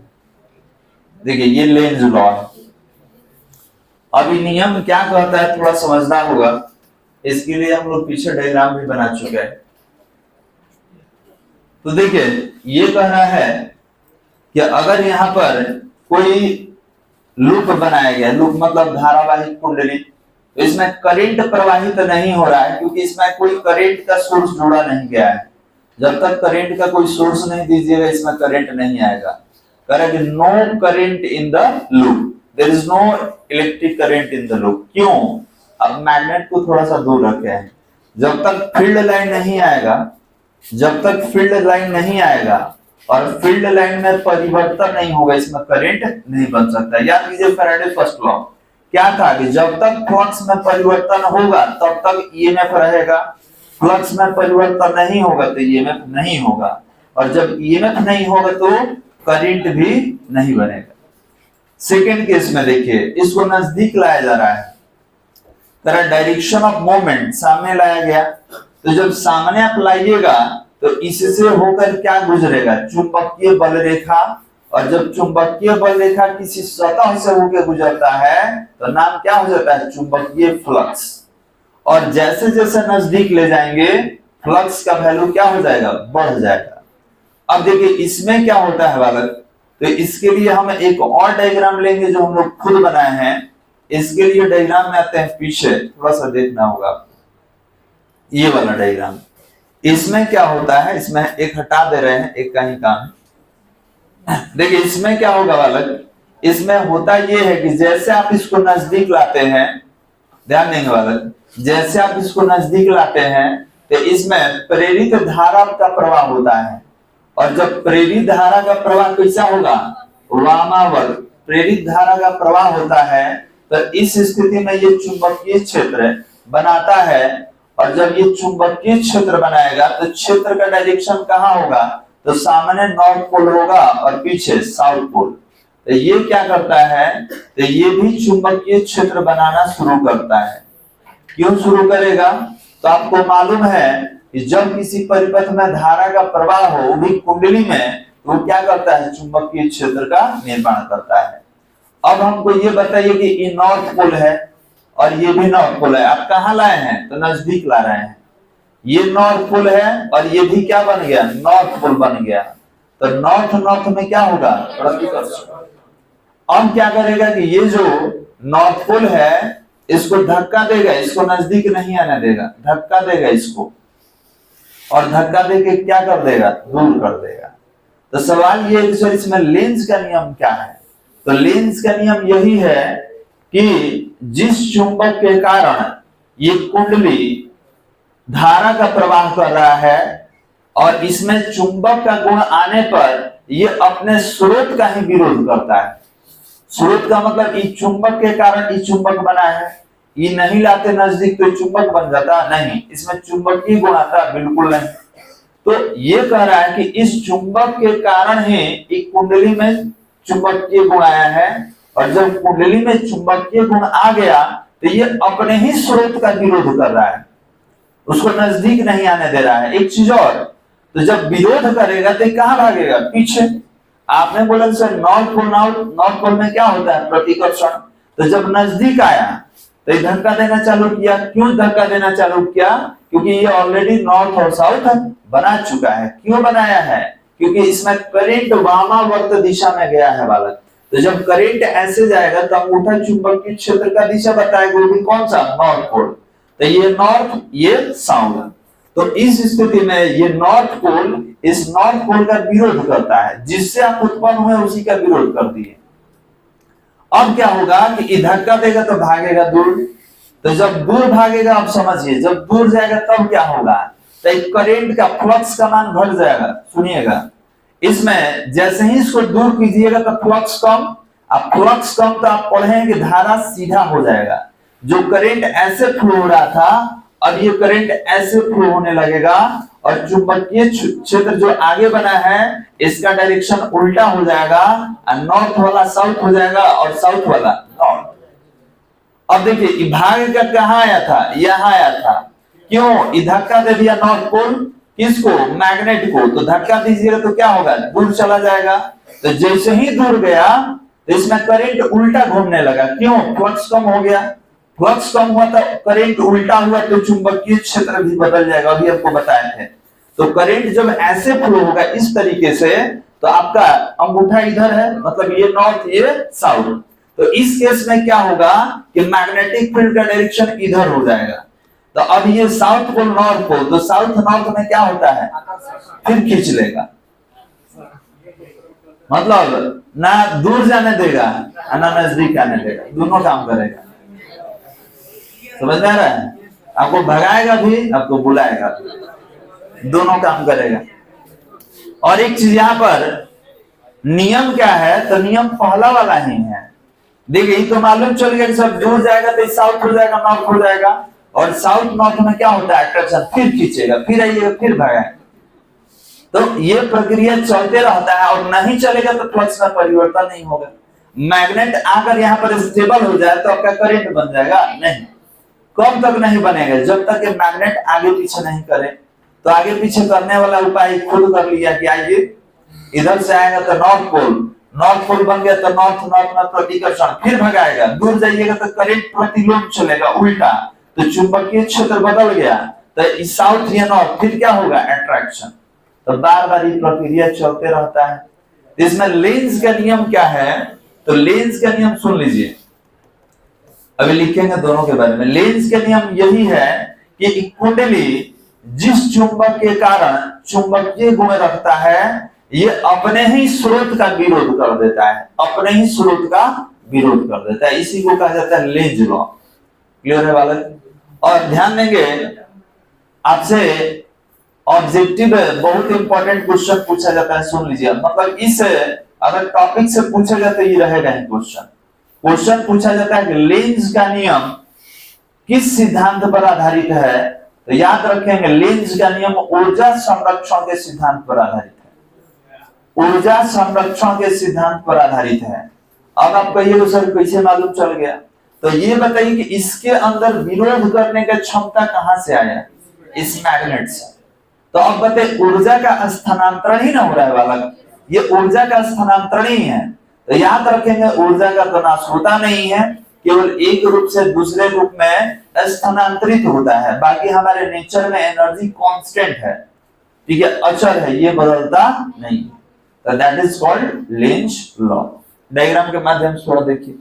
देखिए ये लेंज लॉ है। अभी नियम क्या कहता है थोड़ा समझना होगा, इसके लिए हम लोग पीछे डायग्राम भी बना चुके हैं। तो देखिए ये कह रहा है कि अगर यहाँ पर कोई लूप बनाया गया, लूप मतलब धारावाहिक कुंडली, तो इसमें करंट प्रवाहित नहीं हो रहा है, क्योंकि इसमें कोई करंट का सोर्स जोड़ा नहीं गया है। जब तक करंट का कोई सोर्स नहीं दीजिएगा इसमें करंट नहीं आएगा। करेंगे no current in the loop, there is no electric current in the loop. क्यों, अब मैग्नेट को थोड़ा सा दूर रखे हैं, जब तक फील्ड लाइन नहीं आएगा, जब तक फील्ड लाइन नहीं आएगा और फील्ड लाइन में परिवर्तन नहीं होगा, इसमें करंट नहीं बन सकता। याद कीजिए फैराडे फर्स्ट लॉ क्या था कि जब तक फ्लक्स में परिवर्तन होगा तब तक ईएमएफ रहेगा, फ्लक्स में परिवर्तन नहीं होगा तो ईएमएफ नहीं होगा, और जब ईएमएफ नहीं होगा तो करंट भी नहीं बनेगा। सेकेंड केस में देखिए इसको नजदीक लाया जा रहा है, तरह डायरेक्शन ऑफ मूवमेंट सामने लाया गया, तो जब सामने आप लाइएगा तो इससे होकर क्या गुजरेगा, चुंबकीय बल रेखा, और जब चुंबकीय बल रेखा किसी सतह से होकर गुजरता है तो नाम क्या हो जाता है, चुंबकीय फ्लक्स। और जैसे जैसे नजदीक ले जाएंगे फ्लक्स का वैल्यू क्या हो जाएगा, बढ़ जाएगा। अब देखिए इसमें क्या होता है बालक, तो इसके लिए हम एक और डायग्राम लेंगे जो हम लोग खुद बनाए हैं। इसके लिए डायग्राम में आते हैं पीछे, थोड़ा सा देखना होगा ये वाला डायग्राम। इसमें क्या होता है, इसमें एक हटा दे रहे हैं, एक का ही काम। देखिए इसमें क्या होगा बालक, इसमें होता ये है कि जैसे आप इसको नजदीक लाते हैं, ध्यान देंगे बालक, जैसे आप इसको नजदीक लाते हैं तो इसमें प्रेरित धारा का प्रवाह होता है, और जब प्रेरित धारा का प्रवाह कैसा होगा, वामावर्त प्रेरित धारा का प्रवाह होता है, तो इस स्थिति में ये चुंबकीय क्षेत्र बनाता है, और जब ये चुंबकीय क्षेत्र बनाएगा तो क्षेत्र का डायरेक्शन कहाँ होगा, तो सामने नॉर्थ पोल होगा और पीछे साउथ पोल। तो ये क्या करता है, तो ये भी चुंबकीय क्षेत्र बनाना शुरू करता है। क्यों शुरू करेगा, तो आपको मालूम है कि जब किसी परिपथ में धारा का प्रवाह हो, वो भी कुंडली में, वो क्या करता है, चुंबकीय क्षेत्र का निर्माण करता है। अब हमको ये बताइए कि ये नॉर्थ पोल है और ये भी नॉर्थ पोल है, आप कहाँ लाए हैं, तो नजदीक ला रहे हैं। ये नॉर्थ पोल है और ये भी क्या बन गया, नॉर्थ पोल बन गया। तो नॉर्थ नॉर्थ में क्या होगा, प्रतिकर्षण। अब क्या करेगा कि ये जो नॉर्थ पोल है इसको धक्का देगा, इसको नजदीक नहीं आने देगा, धक्का देगा इसको, और धक्का देके क्या कर देगा, दूर कर देगा। तो सवाल ये है कि इसमें लेंज का नियम क्या है। तो लेंज का नियम यही है कि जिस चुंबक के कारण ये कुंडली धारा का प्रवाह कर रहा है और इसमें चुंबक का गुण आने पर ये अपने स्रोत का ही विरोध करता है। स्रोत का मतलब इस चुंबक के कारण ये चुंबक बना है, ये नहीं लाते नजदीक तो चुंबक बन जाता नहीं, इसमें चुंबकीय गुण आता बिल्कुल नहीं। तो ये कह रहा है कि इस चुंबक के कारण ही एक कुंडली में चुंबकीय गुण आया है, और जब कुंडली में चुंबकीय गुण आ गया तो ये अपने ही स्रोत का विरोध कर रहा है, उसको नजदीक नहीं आने दे रहा है। एक चीज और, तो जब विरोध करेगा तो कहां भागेगा, पीछे। आपने बोला सर नॉर्थ पोल में क्या होता है, प्रतिकर्षण। तो जब नजदीक आया तो ये धक्का देना चालू किया। क्यों धक्का देना चालू किया, क्योंकि ये ऑलरेडी नॉर्थ और साउथ बना चुका है। क्यों बनाया है, क्योंकि इसमें करंट वामावर्त दिशा में गया है बालक। तो जब करंट ऐसे जाएगा तो अंगूठा चुंबकीय क्षेत्र का दिशा बताएगा, वो भी कौन सा, नॉर्थ पोल। तो ये नॉर्थ, ये साउथ। तो इस स्थिति में ये नॉर्थ पोल इस नॉर्थ पोल का विरोध करता है, जिससे आप उत्पन्न हुए उसी का विरोध कर दिए। अब क्या होगा कि धक्का देगा तो भागेगा दूर। तो जब दूर भागेगा, आप समझिए जब दूर जाएगा तब क्या होगा, तो एक करंट का फ्लक्स का मान घट जाएगा। सुनिएगा, इसमें जैसे ही इसको दूर कीजिएगा तो फ्लक्स कम, अब फ्लक्स कम तो आप पढ़ेंगे कि धारा सीधा हो जाएगा। जो करंट ऐसे फ्लो हो रहा था अब ये करंट ऐसे फ्लो होने लगेगा, और चुंबकीय क्षेत्र जो आगे बना है इसका डायरेक्शन उल्टा हो जाएगा, नॉर्थ वाला साउथ हो जाएगा और साउथ वाला नॉर्थ। अब देखिए भाग का कहाँ आया था, यहाँ आया था। क्यों, धक्का दे दिया नॉर्थ पोल, किसको, मैग्नेट को। तो धक्का दीजिएगा तो क्या होगा, दूर चला जाएगा। तो जैसे ही दूर गया तो इसमें करंट उल्टा घूमने लगा। क्यों, फ्लक्स कम हो गया। फ्लक्स कम हुआ तो करंट उल्टा हुआ तो चुंबकीय क्षेत्र भी बदल जाएगा, अभी आपको बताए थे। तो करंट जब ऐसे फ्लो होगा इस तरीके से, तो आपका अंगूठा इधर है, मतलब ये नॉर्थ ये साउथ। तो इस केस में क्या होगा कि मैग्नेटिक फील्ड का डायरेक्शन इधर हो जाएगा। तो अब ये साउथ पोल नॉर्थ पोल, तो साउथ नॉर्थ में क्या होता है, फिर खींच लेगा, मतलब ना दूर जाने देगा ना नजदीक आने देगा, दोनों काम करेगा। समझ में आ रहा है, आपको भगाएगा भी आपको बुलाएगा भी, दोनों काम करेगा। और एक चीज यहाँ पर नियम क्या है, तो नियम पहला वाला ही है। देखिए तो मालूम चल गया कि सब दूर जाएगा तो साउथ हो जाएगा, नॉर्थ हो जाएगा, और साउथ नॉर्थ में क्या होता है, अट्रैक्शन, फिर खींचेगा, फिर आइएगा, फिर भगाएगा। तो ये प्रक्रिया चलते रहता है, और नहीं चलेगा तो फ्लक्स का परिवर्तन नहीं होगा। मैग्नेट आकर यहाँ पर स्टेबल हो जाए तो आपका करंट बन जाएगा, नहीं, कब तक नहीं बनेगा, जब तक मैग्नेट आगे पीछे नहीं करे। तो आगे पीछे करने वाला उपाय खुद कर लिया कि आइए इधर से आएगा तो नॉर्थ पोल बन गया, तो नॉर्थ में प्रतिकर्षण, फिर भगाएगा, दूर जाइएगा तो करंट प्रतिलोम चलेगा उल्टा, तो चुंबकीय क्षेत्र बदल गया, तो साउथ या नॉर्थ, फिर क्या होगा, अट्रैक्शन। तो बार बार ये प्रक्रिया चलते रहता है। इसमें लेंज का नियम क्या है, तो लेंज का नियम सुन लीजिए, अभी लिखेंगे दोनों के बारे में। लेंज का नियम यही है कि कुंडली जिस चुंबक के कारण चुंबकीय गुण रखता है ये अपने ही स्रोत का विरोध कर देता है, अपने ही स्रोत का विरोध कर देता है, इसी को कहा जाता है लेंज लॉ। क्लियर है बालक। और ध्यान देंगे आपसे ऑब्जेक्टिव बहुत इंपॉर्टेंट क्वेश्चन पूछा जाता है, सुन लीजिए। मतलब इस अगर टॉपिक से पूछा जाता है ये रहेगा क्वेश्चन पूछा जाता है कि लेंज का नियम किस सिद्धांत पर आधारित है, तो याद रखेंगे लेंज का नियम ऊर्जा संरक्षण के सिद्धांत पर आधारित है, ऊर्जा संरक्षण के सिद्धांत पर आधारित है। अब आप कहिए सर कैसे मालूम चल गया, तो ये बताइए कि इसके अंदर विरोध करने का क्षमता कहां से आया, इस मैग्नेट से। तो अब बताइए ऊर्जा का स्थानांतरण ही ना हो रहा है बालक, ये ऊर्जा का स्थानांतरण ही है। तो याद रखेंगे ऊर्जा का तो नाश होता नहीं है, केवल एक रूप से दूसरे रूप में स्थानांतरित होता है। बाकी हमारे नेचर में एनर्जी कांस्टेंट है, ठीक है, अचर है, ये बदलता नहीं। तो that is called Lenz law. Diagram के माध्यम से थोड़ा देखिए।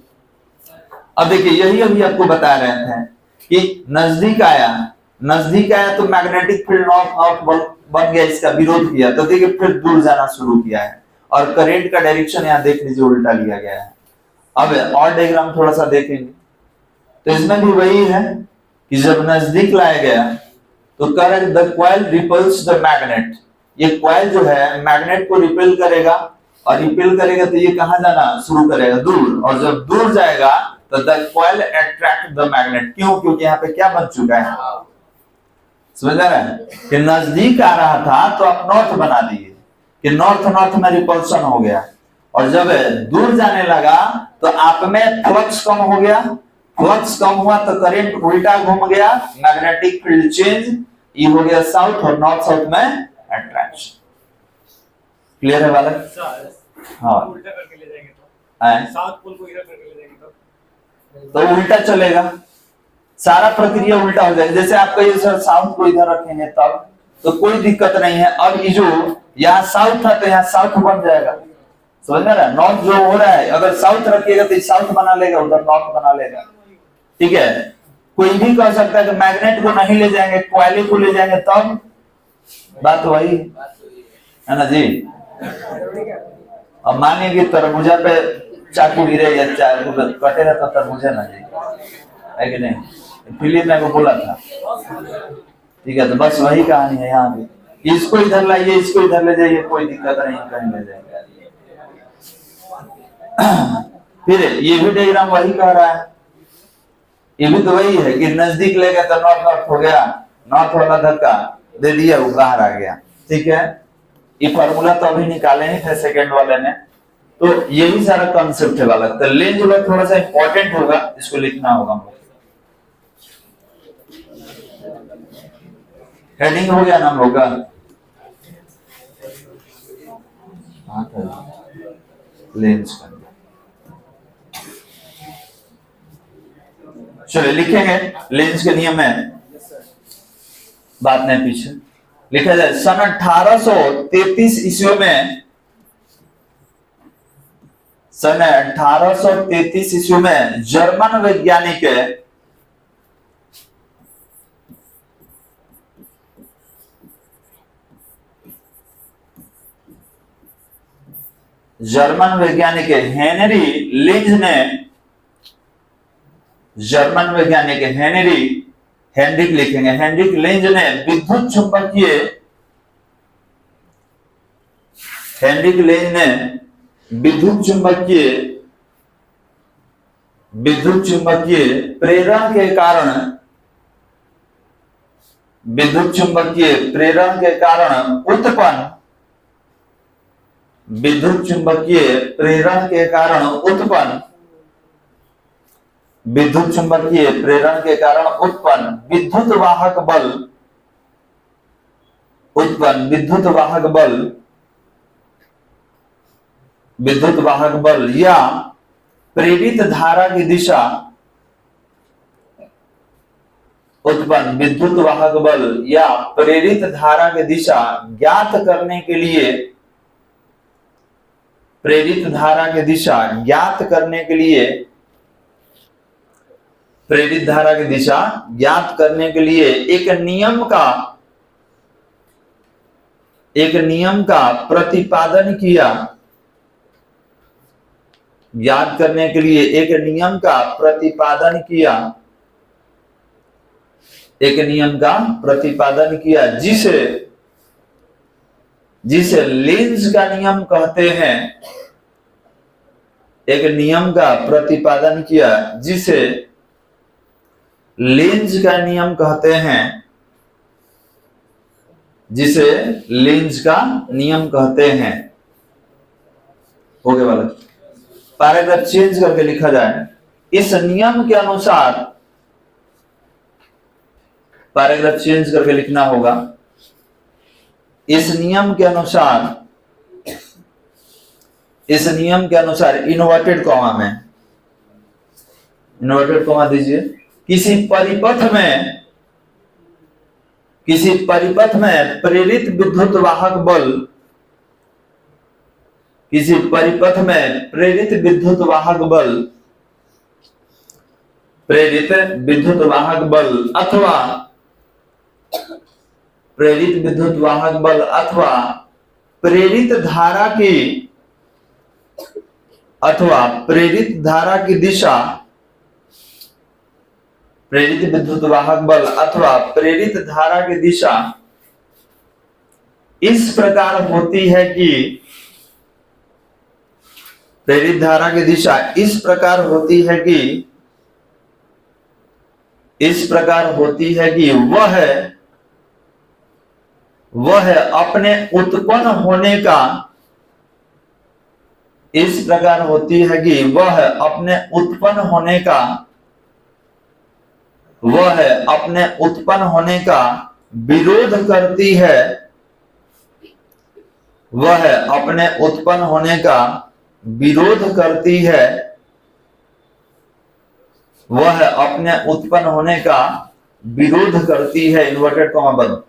अब देखिए यही अभी आपको बता रहे थे कि नजदीक आया तो मैग्नेटिक फील्ड नॉर्थ बन गया, इसका विरोध किया, तो देखिए फिर दूर जाना शुरू किया है और करंट का डायरेक्शन यहाँ देख लीजिए उल्टा लिया गया है। अब और डायग्राम थोड़ा सा देखेंगे तो इसमें भी वही है कि जब नजदीक लाया गया तो current the coil repels the magnet, ये कॉइल जो है मैग्नेट को रिपेल करेगा और रिपेल करेगा तो ये कहां जाना शुरू करेगा, दूर, और जब दूर जाएगा तो the coil attract the magnet. क्यों? क्योंकि यहाँ पे क्या बन चुका है, समझ आ रहा है कि नजदीक आ रहा था तो आप नॉर्थ बना दिए कि नॉर्थ में रिपल्सन हो गया, और जब दूर जाने लगा तो आप में फ्लक्स कम हो गया, फ्लक्स कम हुआ तो करंट उल्टा घूम गया, मैग्नेटिक फील्ड चेंज, ये हो गया साउथ और नॉर्थ साउथ में अट्रैक्शन। क्लियर है बालक? हाँ, उल्टा करके ले जाएंगे तो साउथ पोल को इधर करके ले जाएंगे तो उल्टा चलेगा, सारा प्रक्रिया उल्टा हो जाएगा। जैसे आप कहिए सर साउथ को इधर रखेंगे तब तो कोई दिक्कत नहीं है। अब ये जो यहाँ साउथ था तो यहाँ साउथ बन जाएगा, समझ में आ रहा है? नॉर्थ जो हो रहा है अगर साउथ रखिएगा तो साउथ बना लेगा, उधर नॉर्थ बना लेगा, ठीक है। कोई भी कह सकता है कि मैग्नेट को नहीं ले जाएंगे, कॉइल को ले जाएंगे, तब बात वही है ना जी। अब मानिए कि तरबूजा पे चाकू गिरे या चाकू कटेगा तो तरबूजा ना जी, है कि नहीं? फिलिप ने को बोला था, ठीक है। तो बस वही कहानी है यहाँ भी, इसको इधर लाइए, इसको इधर ले जाइए, कोई दिक्कत नहीं, कहीं ले जाएंगे। फिर ये भी डायग्राम वही कह रहा है, ये भी तो वही है कि नजदीक ले गया तो नॉर्थ हो गया, नॉर्थ वाला धक्का दे दिया, वो बाहर आ गया, ठीक है। ये फॉर्मूला तो अभी निकाले ही थे सेकंड वाले ने, तो यही सारा कॉन्सेप्ट है वाला। तो लेंज लॉ थोड़ा सा इंपॉर्टेंट होगा, इसको लिखना होगा। हेडिंग हो गया ना हम लोग का? लेंज का चलिए लिखेंगे, लेंज के नियम है, बात नहीं पीछे लिखा जाए। सन 1833 ईस्वी में, सन 1833 ईस्वी में जर्मन वैज्ञानिक हेनरी लिंज ने, जर्मन वैज्ञानिक हेनरिक लिखेंगे, हेनरिक लिंज ने विद्युत चुंबकीय, हेनरिक लिंज ने विद्युत चुंबकीय प्रेरण के कारण, विद्युत चुंबकीय प्रेरण के कारण उत्पन्न, विद्युत चुंबकीय प्रेरण के कारण उत्पन्न, विद्युत चुंबकीय प्रेरण के कारण उत्पन्न विद्युत वाहक बल, उत्पन्न विद्युत वाहक बल, विद्युत वाहक बल या प्रेरित धारा की दिशा, उत्पन्न विद्युत वाहक बल या प्रेरित धारा की दिशा ज्ञात करने के लिए, प्रेरित धारा की दिशा ज्ञात करने के लिए, प्रेरित धारा की दिशा ज्ञात करने के लिए एक नियम का प्रतिपादन किया, ज्ञात करने के लिए एक नियम का प्रतिपादन किया, एक नियम का प्रतिपादन किया जिसे लेंज का नियम कहते हैं, एक नियम का प्रतिपादन किया जिसे लेंज का नियम कहते हैं, जिसे लेंज का नियम कहते हैं। हो गया वाला, पैराग्राफ चेंज करके लिखा जाए। इस नियम के अनुसार, पैराग्राफ चेंज करके लिखना होगा। इस नियम के अनुसार इस नियम के अनुसार इन्वर्टेड कॉमा में, इन्वर्टेड कॉमा दीजिए, किसी परिपथ में प्रेरित विद्युत वाहक बल, किसी परिपथ में प्रेरित विद्युत वाहक बल अथवा प्रेरित धारा की दिशा, प्रेरित विद्युत वाहक बल अथवा प्रेरित धारा की दिशा इस प्रकार होती है कि, प्रेरित धारा की दिशा इस प्रकार होती है कि वह अपने उत्पन्न होने का, इस प्रकार होती है कि वह अपने उत्पन्न होने का विरोध करती है, वह अपने उत्पन्न होने का विरोध करती है, वह अपने उत्पन्न होने का विरोध करती है, इन्वर्टेड कॉमा बंद।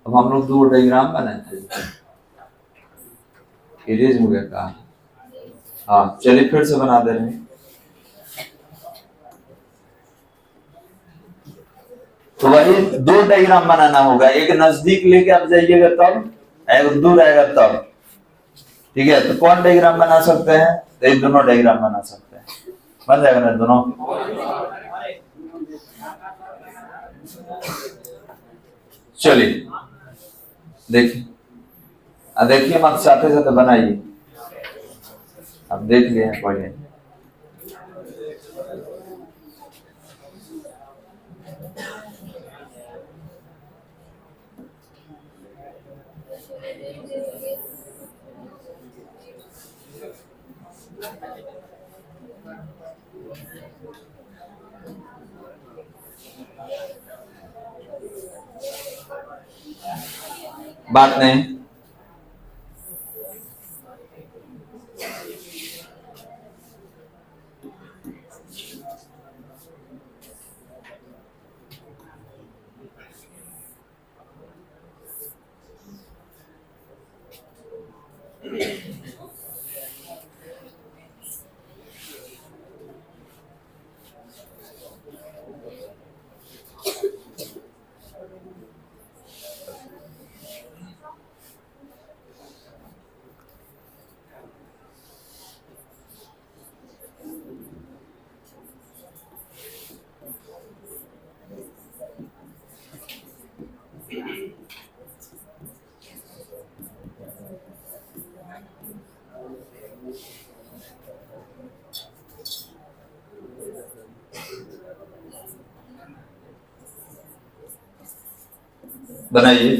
अब हम लोग दो डायग्राम बनाए थे, इरेज हो गया काम। हाँ चलिए फिर से बना दे रहे हैं। तो वही दो डायग्राम बनाना होगा, एक नजदीक लेके आप जाइएगा तब, एक दूर आएगा तब, ठीक है। तो कौन डायग्राम बना सकते हैं? तो ये दोनों डायग्राम बना सकते हैं, बन जाएगा ना दोनों। चलिए देखिए मत साथे साथे बनाइए, अब देख लिए हैं पढ़िए। बात नहीं, बनाइए।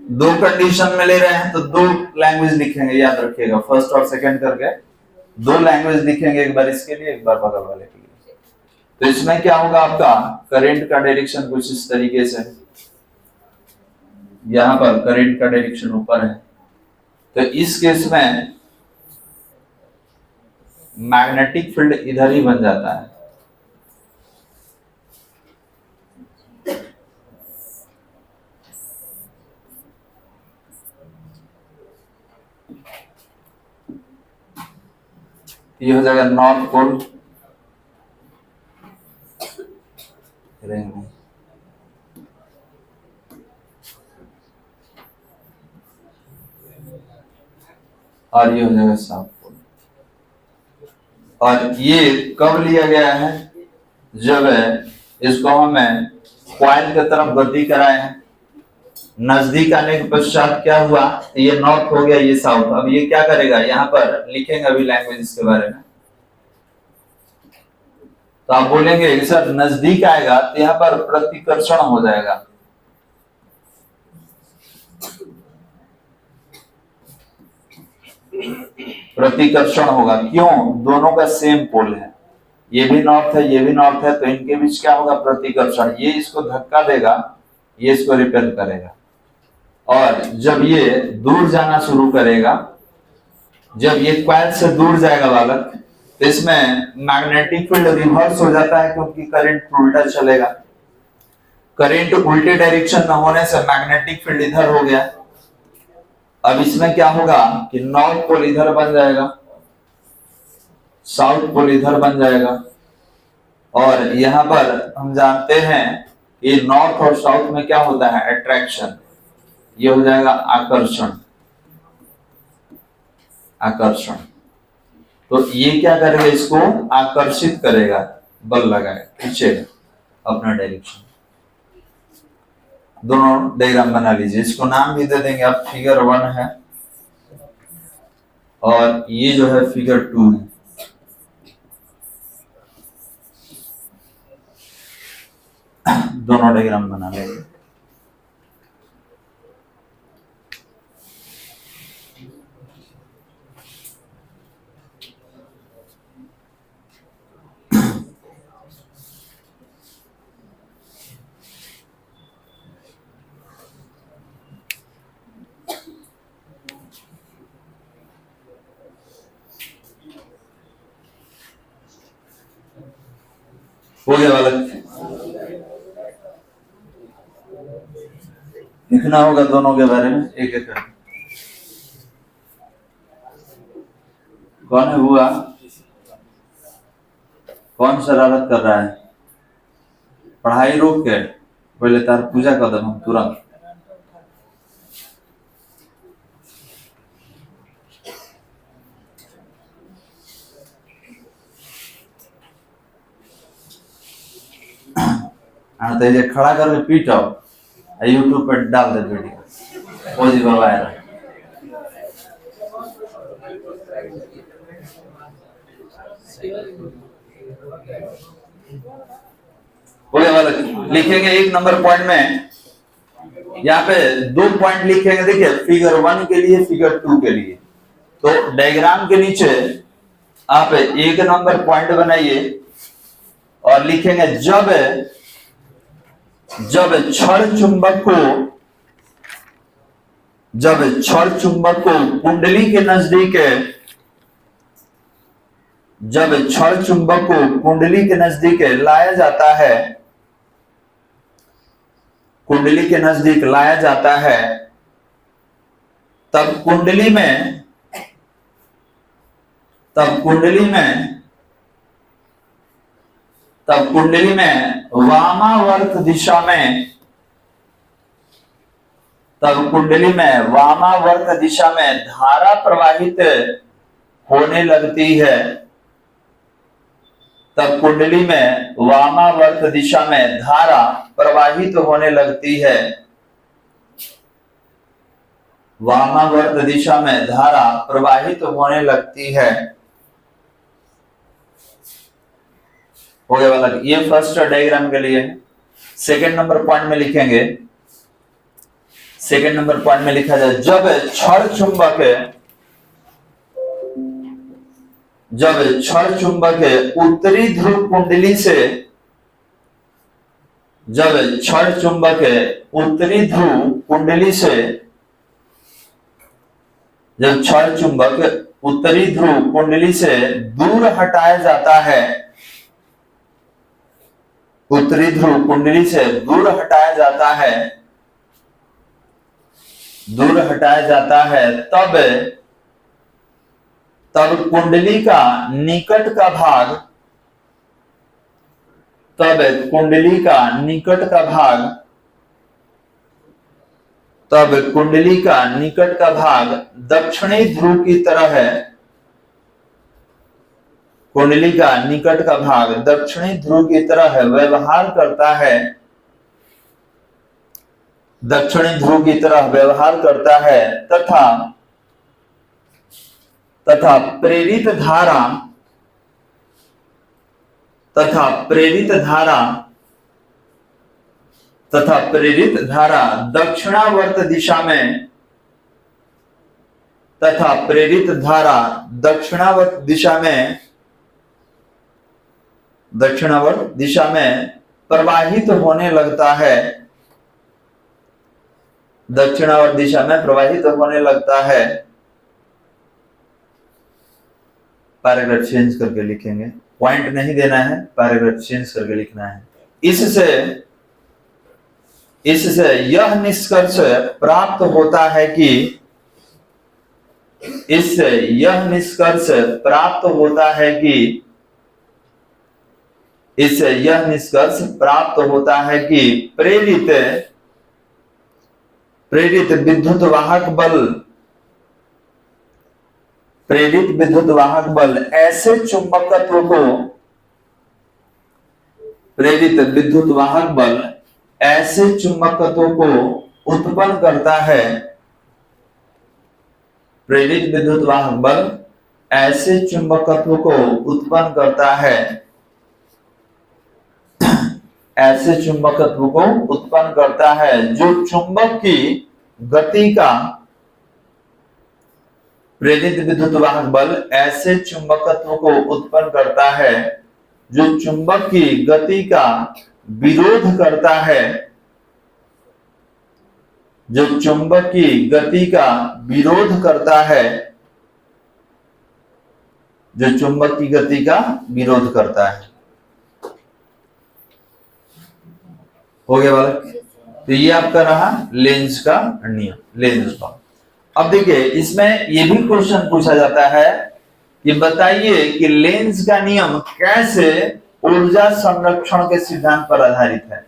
दो कंडीशन में ले रहे हैं तो दो लैंग्वेज लिखेंगे, याद रखिएगा, फर्स्ट और सेकंड करके दो लैंग्वेज लिखेंगे, एक बार इसके लिए एक बार बगल वाले के लिए। तो इसमें क्या होगा, आपका करंट का डायरेक्शन कुछ इस तरीके से, यहां पर करंट का डायरेक्शन ऊपर है, तो इस केस में मैग्नेटिक फील्ड इधर ही बन जाता है। ये हो जाएगा नॉर्थ पोल, और ये हो जाएगा साउथ पोल। और ये कब लिया गया है, जब इसको हमें कॉइल की तरफ गति कराए हैं, नजदीक आने के पश्चात क्या हुआ, ये नॉर्थ हो गया, ये साउथ। अब ये क्या करेगा, यहाँ पर लिखेंगे अभी लैंग्वेज इसके बारे में। तो आप बोलेंगे सर नजदीक आएगा तो यहाँ पर प्रतिकर्षण हो जाएगा, प्रतिकर्षण होगा, क्यों, दोनों का सेम पोल है। ये भी नॉर्थ है, ये भी नॉर्थ है, तो इनके बीच क्या होगा, प्रतिकर्षण। ये इसको धक्का देगा, ये इसको रिपेल करेगा। और जब ये दूर जाना शुरू करेगा, जब ये क्वाइल से दूर जाएगा बालक, तो इसमें मैग्नेटिक फील्ड रिवर्स हो जाता है, क्योंकि करंट उल्टा चलेगा। करंट उल्टे डायरेक्शन में होने से मैग्नेटिक फील्ड इधर हो गया। अब इसमें क्या होगा कि नॉर्थ पोल इधर बन जाएगा, साउथ पोल इधर बन जाएगा। और यहां पर हम जानते हैं कि नॉर्थ और साउथ में क्या होता है, अट्रैक्शन। ये हो जाएगा आकर्षण। आकर्षण, तो ये क्या करेगा, इसको आकर्षित करेगा, बल लगाएगा, खींचेगा अपना डायरेक्शन। दोनों डायग्राम बना लीजिए, इसको नाम भी दे देंगे। अब फिगर 1 है और ये जो है फिगर 2 है। दोनों डायग्राम बना लेंगे। हो गया बालक, लिखना होगा दोनों के बारे में एक एक करके। कौन है हुआ, कौन शरारत कर रहा है? पढ़ाई रोक के पहले तार पूजा कर दम तुरंत। तो ये खड़ा करके पीटो, यूट्यूब पर डाल दे वीडियो, हो जी वायरल। लिखेंगे 1 नंबर पॉइंट में, यहाँ पे 2 पॉइंट लिखेंगे। देखिए फिगर 1 के लिए, फिगर 2 के लिए। तो डायग्राम के नीचे आप 1 नंबर पॉइंट बनाइए और लिखेंगे जब क्षण चुंबक को कुंडली के नजदीक, जब क्षण चुंबक को कुंडली के नजदीक लाया जाता है, कुंडली के नजदीक लाया जाता है, तब कुंडली में वामावर्त दिशा में, तब कुंडली में वामावर्त दिशा में धारा प्रवाहित होने लगती है। तब कुंडली में वामावर्त दिशा में धारा प्रवाहित होने लगती है। वामावर्त दिशा में धारा प्रवाहित होने लगती है। हो गया वाला, ये फर्स्ट डायग्राम के लिए। सेकंड नंबर पॉइंट में लिखेंगे, सेकंड नंबर पॉइंट में लिखा जाए जब क्षण चुंबक उत्तरी ध्रुव कुंडली से, जब क्षण चुंबक उत्तरी ध्रुव कुंडली से, जब क्षण चुंबक उत्तरी ध्रुव कुंडली से दूर हटाया जाता है, उत्तरी ध्रुव कुंडली से दूर हटाया जाता है, तब कुंडली का निकट का भाग, दक्षिणी ध्रुव की तरह है। कुंडली का निकट का भाग दक्षिणी ध्रुव की तरह व्यवहार करता है, दक्षिणी ध्रुव की तरह व्यवहार करता है, तथा प्रेरित धारा दक्षिणावर्त दिशा में, दक्षिणावर्त दिशा में प्रवाहित होने लगता है, दक्षिणावर्त दिशा में प्रवाहित होने लगता है। पैराग्राफ चेंज करके लिखेंगे, पॉइंट नहीं देना है, पैराग्राफ चेंज करके लिखना है। इससे यह निष्कर्ष प्राप्त होता है कि, इससे यह निष्कर्ष प्राप्त होता है कि, इससे यह निष्कर्ष प्राप्त होता है कि प्रेरित विद्युत वाहक बल, प्रेरित विद्युत वाहक बल ऐसे चुंबकत्व को, प्रेरित विद्युत वाहक बल ऐसे चुंबकत्व को उत्पन्न करता है, प्रेरित विद्युत वाहक बल ऐसे चुंबकत्व को उत्पन्न करता है, ऐसे चुंबकत्व को उत्पन्न करता है जो चुंबक की गति का, प्रेरित विद्युत वाहक बल ऐसे चुंबकत्व को उत्पन्न करता है जो चुंबक की गति का विरोध करता है, जो चुंबक की गति का विरोध करता है, जो चुंबक की गति का विरोध करता है। हो गया बालक? तो ये आपका रहा लेंज का नियम, लेंज का। अब देखिए इसमें ये भी क्वेश्चन पूछा जाता है कि बताइए कि लेंज का नियम कैसे ऊर्जा संरक्षण के सिद्धांत पर आधारित है।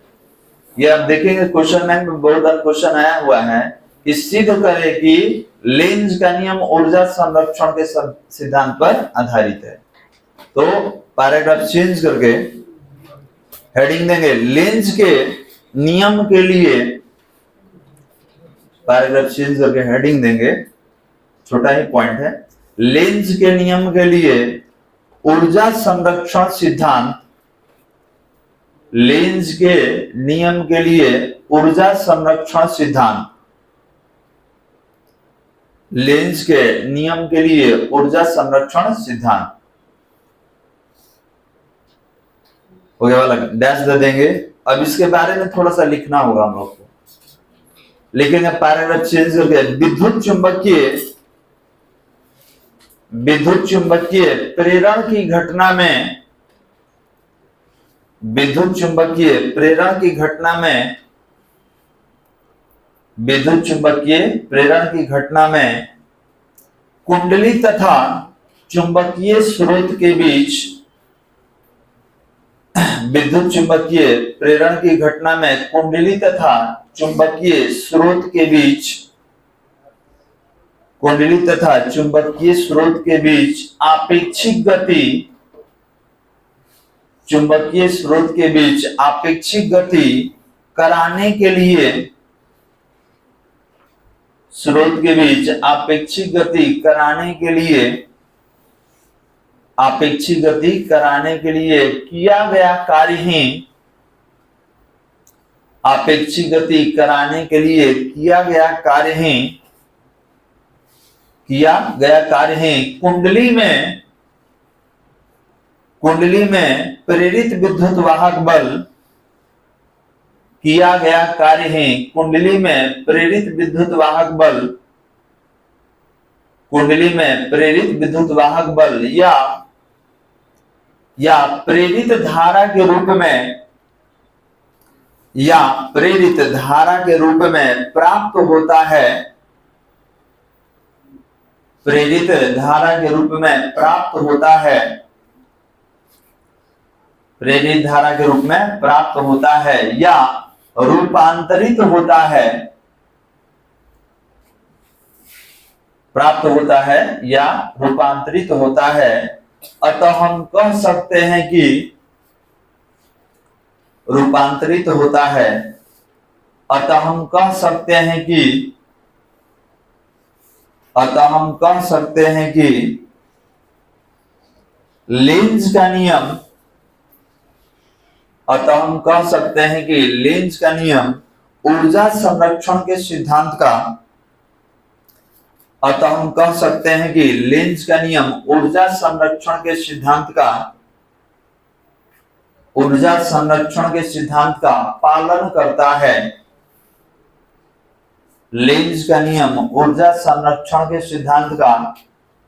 ये आप देखेंगे क्वेश्चन में बहुत बार क्वेश्चन आया हुआ है कि सिद्ध करें कि लेंज का नियम ऊर्जा संरक्षण के सिद्धांत पर आधारित है। तो पैराग्राफ चेंज करके हेडिंग देंगे लेंज के नियम के लिए, पैराग्राफ चेंज करके हेडिंग देंगे, छोटा ही पॉइंट है, लेंज के नियम के लिए ऊर्जा संरक्षण सिद्धांत, लेंज के नियम के लिए ऊर्जा संरक्षण सिद्धांत, लेंज के नियम के लिए ऊर्जा संरक्षण सिद्धांत। हो गया वाला, डैश दे देंगे। अब इसके बारे में थोड़ा सा लिखना होगा हम लोग को, लिखेंगे पैराग्राफ चेंज करके विद्युत चुंबकीय प्रेरण की घटना में, विद्युत चुंबकीय प्रेरण की घटना में, विद्युत चुंबकीय प्रेरण की घटना में कुंडली तथा चुंबकीय स्रोत के बीच, विद्युत चुंबकीय प्रेरण की घटना में कुंडली तथा चुंबकीय स्रोत के बीच, कुंडली तथा चुंबकीय स्रोत के बीच आपेक्षिक गति, चुंबकीय स्रोत के बीच आपेक्षिक गति कराने के लिए, स्रोत के बीच आपेक्षिक गति कराने के लिए, आपेक्षिक गति कराने के लिए किया गया कार्य ही, आपेक्षिक गति कराने के लिए किया गया कार्य ही, किया गया कार्य ही कुंडली में, कुंडली में प्रेरित विद्युत वाहक बल, किया गया कार्य ही कुंडली में प्रेरित विद्युत वाहक बल, कुंडली में प्रेरित विद्युत वाहक बल या प्रेरित धारा के रूप में, या प्रेरित धारा के रूप में प्राप्त होता है, प्रेरित धारा के रूप में प्राप्त होता है, प्रेरित धारा के रूप में प्राप्त होता है या रूपांतरित होता है, प्राप्त होता है या रूपांतरित होता है। अतः हम कह सकते हैं कि रूपांतरित होता है, अतः हम कह सकते हैं कि, अतः हम कह सकते हैं कि लेंज का नियम, अतः हम कह सकते हैं कि लेंज का नियम ऊर्जा संरक्षण के सिद्धांत का, अतः हम कह सकते हैं कि लेंज का नियम ऊर्जा संरक्षण के सिद्धांत का ऊर्जा संरक्षण के सिद्धांत का पालन करता है। लेंज का नियम ऊर्जा संरक्षण के सिद्धांत का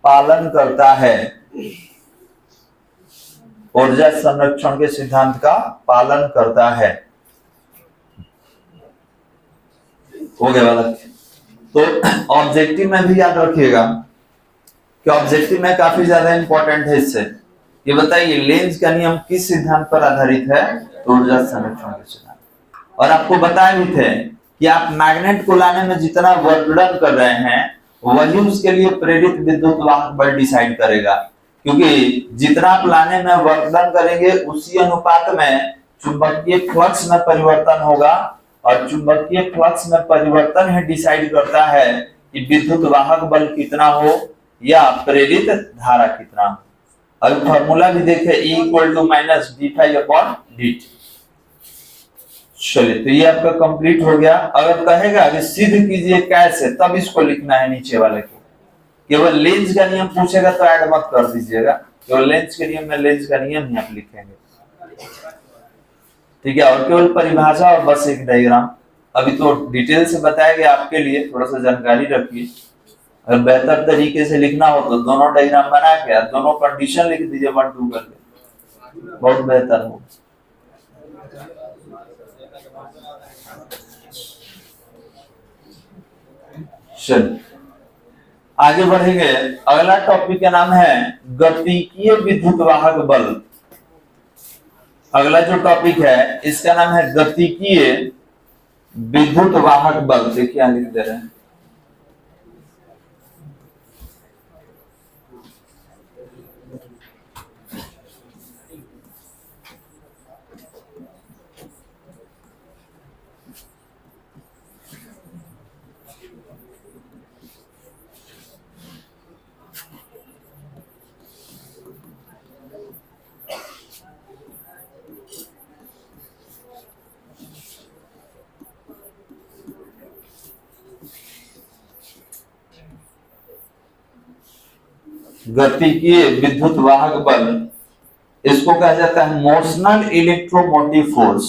पालन करता है। ऊर्जा संरक्षण के सिद्धांत का पालन करता है। हो गया वाला। तो ऑब्जेक्टिव में भी याद रखिएगा कि ऑब्जेक्टिव में काफी ज्यादा इंपॉर्टेंट है। इससे ये बताइए लेंज का नियम किस सिद्धांत पर आधारित है? तो ऊर्जा संरक्षण के सिद्धांत। और आपको बताए भी थे कि आप मैग्नेट को लाने में जितना वर्कडन कर रहे हैं वही उसके लिए प्रेरित विद्युत वाहक बल डिसाइड करेगा, क्योंकि जितना आप लाने में वर्कडन करेंगे उसी अनुपात में चुंबकीय फ्लक्स में परिवर्तन होगा, और चुंबकीय फ्लक्स में परिवर्तन ही डिसाइड करता है कि विद्युत वाहक बल कितना हो या प्रेरित धारा कितना हो। अब फॉर्मूला भी देखे E = -d∅/dt। चलिए तो ये आपका कंप्लीट हो गया। अगर कहेगा कि सिद्ध कीजिए कैसे, तब इसको लिखना है नीचे वाले को। केवल लेंज का नियम पूछेगा तो ऐड मत कर दीजिएगा, केवल लेंज के नियम में लेंज का नियम ही आप लिखेंगे, ठीक है। और केवल परिभाषा और बस एक डायग्राम। अभी तो डिटेल से बताया गया आपके लिए, थोड़ा सा जानकारी रखिए। अगर बेहतर तरीके से लिखना हो तो दोनों डायग्राम बना के दोनों कंडीशन लिख दीजिए 1 2 करके, बहुत बेहतर हो। चलिए आगे बढ़ेंगे। अगला टॉपिक का नाम है गतिकीय विद्युत वाहक बल। अगला जो टॉपिक है इसका नाम है गतिकीय विद्युत वाहक बल। देखिए लिख दे रहे हैं। गतिकीय विद्युत वाहक बल, इसको कहा जाता है motional electromotive force.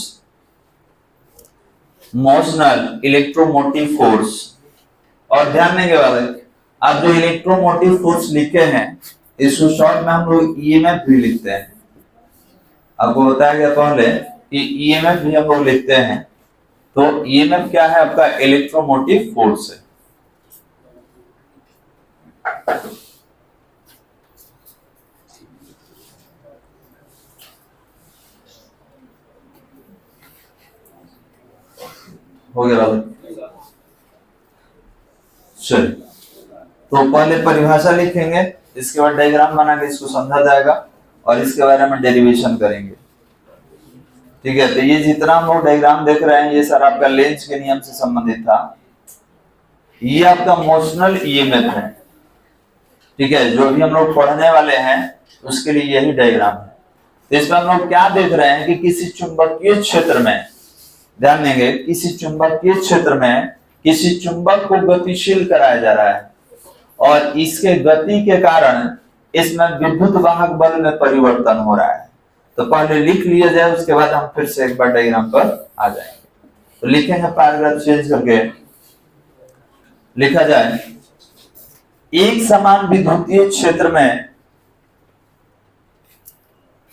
Motional electromotive force. और ध्यान देंगे वाले, आप जो इलेक्ट्रोमोटिव फोर्स लिखे हैं इसको शॉर्ट में हम लोग ईएमएफ भी लिखते हैं। आपको बताया गया पहले कि ईएमएफ भी हम लोग लिखते हैं। तो ईएमएफ क्या है? आपका इलेक्ट्रोमोटिव फोर्स है। हो गया। चलिए तो पहले परिभाषा लिखेंगे, इसके बाद डायग्राम बना के इसको समझा जाएगा और इसके बारे में डेरिवेशन करेंगे, ठीक है। तो ये जितना हम लोग डायग्राम देख रहे हैं ये सर आपका लेंज के नियम से संबंधित था। ये आपका मोशनल ईएमएफ है, ठीक है। जो भी हम लोग पढ़ने वाले हैं उसके लिए यही डायग्राम है। तो इसमें हम लोग क्या देख रहे हैं कि किसी चुंबकीय क्षेत्र में, ध्यान देंगे, किसी चुंबकीय क्षेत्र में किसी चुंबक को गतिशील कराया जा रहा है और इसके गति के कारण इसमें विद्युत वाहक बल में परिवर्तन हो रहा है। तो पहले लिख लिया जाए, उसके बाद हम फिर से एक बार डायग्राम पर आ जाएंगे। तो लिखेंगे पैराग्राफ चेंज करके, लिखा जाए एक समान विद्युतीय क्षेत्र में,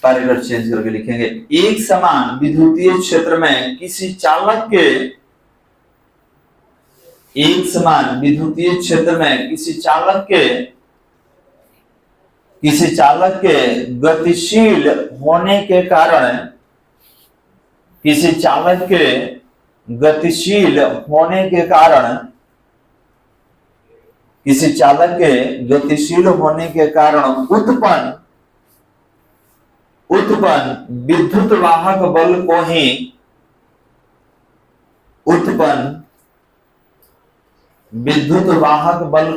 पैराग्राफ चेंज करके लिखेंगे एक समान विद्युतीय क्षेत्र में किसी चालक के, एक समान विद्युतीय क्षेत्र में किसी चालक के गतिशील होने के कारण, किसी चालक के गतिशील होने के कारण, किसी चालक के गतिशील होने के कारण उत्पन्न विद्युत वाहक बल को ही उत्पन्न विद्युत वाहक बल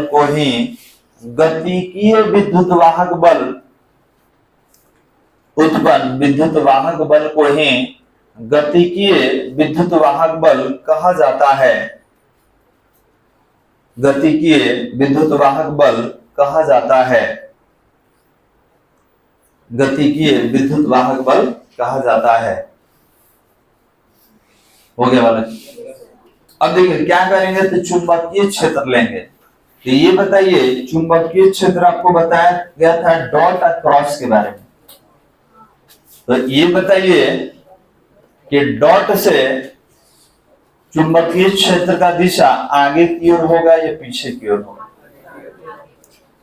को ही गतिकीय विद्युत वाहक बल, उत्पन्न विद्युत वाहक बल को ही गतिकीय विद्युत वाहक बल कहा जाता है। गतिकीय विद्युत वाहक बल कहा जाता है। गतिकीय विद्युत वाहक बल कहा जाता है। हो गया वाला। अब देखिए क्या करेंगे, तो चुंबकीय क्षेत्र लेंगे। तो ये बताइए, चुंबकीय क्षेत्र आपको बताया गया था डॉट और क्रॉस के बारे में। तो ये बताइए कि डॉट से चुंबकीय क्षेत्र का दिशा आगे की ओर होगा या पीछे की ओर होगा,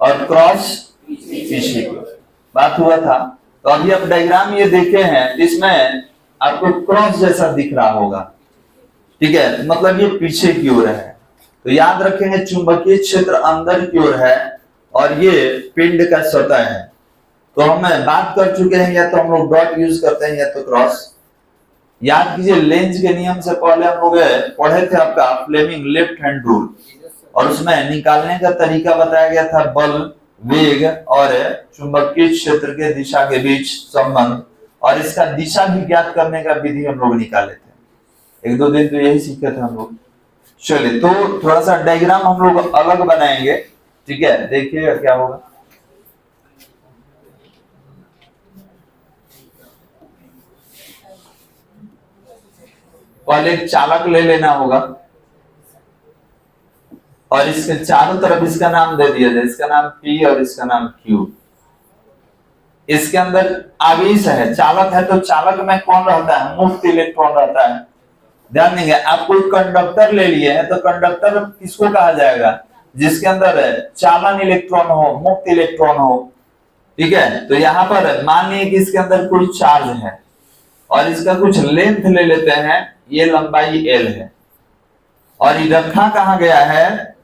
और क्रॉस पीछे की ओर। बात हुआ था। तो अभी आप डायग्राम ये देखे हैं, इसमें आपको क्रॉस जैसा दिख रहा होगा, ठीक है, मतलब ये पीछे की ओर है। तो याद रखेंगे चुंबकीय क्षेत्र अंदर की ओर है और ये पिंड का सतह है। तो हम बात कर चुके हैं, या तो हम लोग डॉट यूज करते हैं या तो क्रॉस। याद कीजिए लेंज के नियम से पहले हम लोग पढ़े थे आपका फ्लेमिंग लेफ्ट हैंड रूल, और उसमें निकालने का तरीका बताया गया था बल, वेग और चुंबकीय क्षेत्र के दिशा के बीच संबंध, और इसका दिशा भी ज्ञात करने का विधि हम लोग निकाले थे। एक दो दिन तो यही सीखे थे हम लोग। चलिए, तो थोड़ा सा डायग्राम हम लोग अलग बनाएंगे, ठीक है, देखिएगा क्या होगा। पहले एक चालक ले लेना होगा और इसके चारों तरफ इसका नाम दे दिया जाए, इसका नाम P और इसका नाम Q। इसके अंदर आवेश है, चालक है, तो चालक में कौन रहता है, मुक्त इलेक्ट्रॉन रहता है। ध्यान देंगे, आप कोई कंडक्टर ले लिए हैं तो कंडक्टर किसको कहा जाएगा, जिसके अंदर चालन इलेक्ट्रॉन हो, मुक्त इलेक्ट्रॉन हो, ठीक है। तो यहाँ पर मान लीजिए कि इसके अंदर कोई चार्ज है और इसका कुछ लेंथ ले लेते हैं, ये लंबाई L है, और ये रखा कहाँ गया है,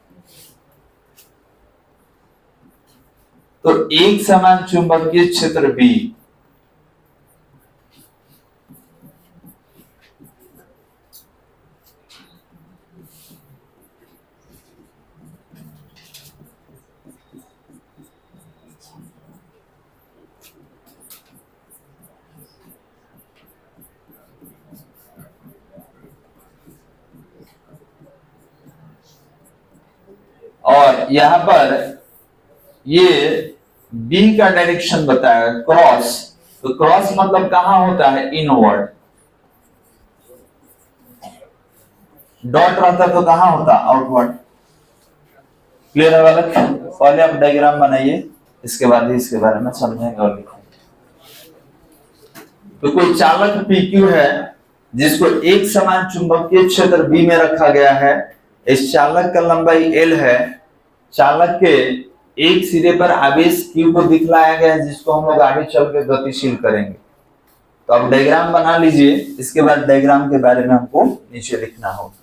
तो एक समान चुंबकीय क्षेत्र B। और यहां पर ये B का डायरेक्शन बताया क्रॉस। तो क्रॉस मतलब कहां होता है, इनवर्ड। डॉट रहता तो कहां होता, आउटवर्ड। क्लियर है वाला। पहले आप डायग्राम बनाइए, इसके बाद ही इसके बारे में समझेंगे और लिखेंगे। तो कोई चालक PQ है जिसको एक समान चुंबकीय क्षेत्र B में रखा गया है। इस चालक का लंबाई L है। चालक के एक सिरे पर आवेश Q को दिखलाया गया है, जिसको हम लोग आगे चल के गतिशील करेंगे। तो अब डायग्राम बना लीजिए, इसके बाद डायग्राम के बारे में हमको नीचे लिखना होगा।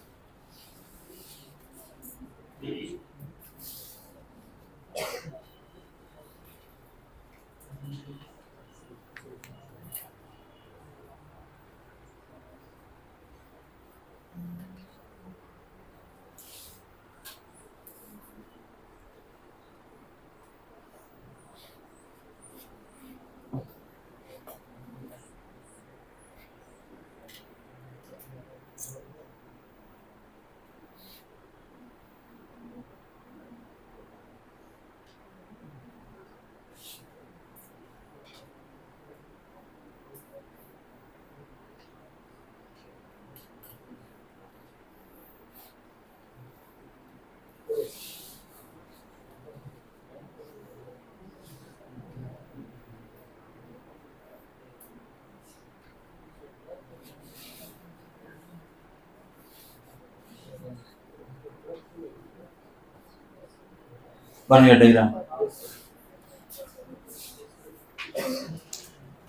बन गया डायग्राम।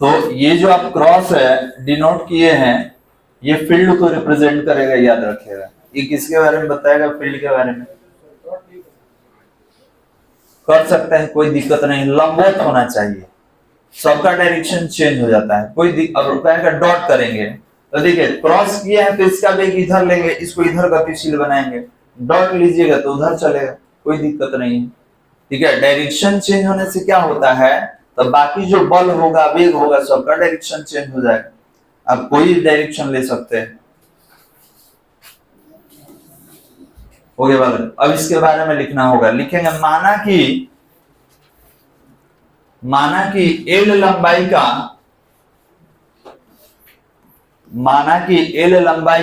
तो ये जो आप क्रॉस है डिनोट किए हैं, ये फील्ड को रिप्रेजेंट करेगा, याद रखिएगा। ये किसके बारे में बताएगा, फील्ड के बारे में। कर सकते हैं, कोई दिक्कत नहीं, लंबवत होना चाहिए, सबका डायरेक्शन चेंज हो जाता है, कोई अब कहेगा डॉट करेंगे तो देखिए क्रॉस किया है तो इसका वेग इधर लेंगे, इसको इधर गतिशील बनाएंगे। डॉट लीजिएगा तो उधर चलेगा, कोई दिक्कत नहीं है, ठीक है। डायरेक्शन चेंज होने से क्या होता है, तो बाकी जो बल होगा, वेग होगा, सबका डायरेक्शन चेंज हो जाएगा। अब कोई डायरेक्शन ले सकते हैं। हो गया बात। अब इसके बारे में लिखना होगा, लिखेंगे माना कि माना कि एल लंबाई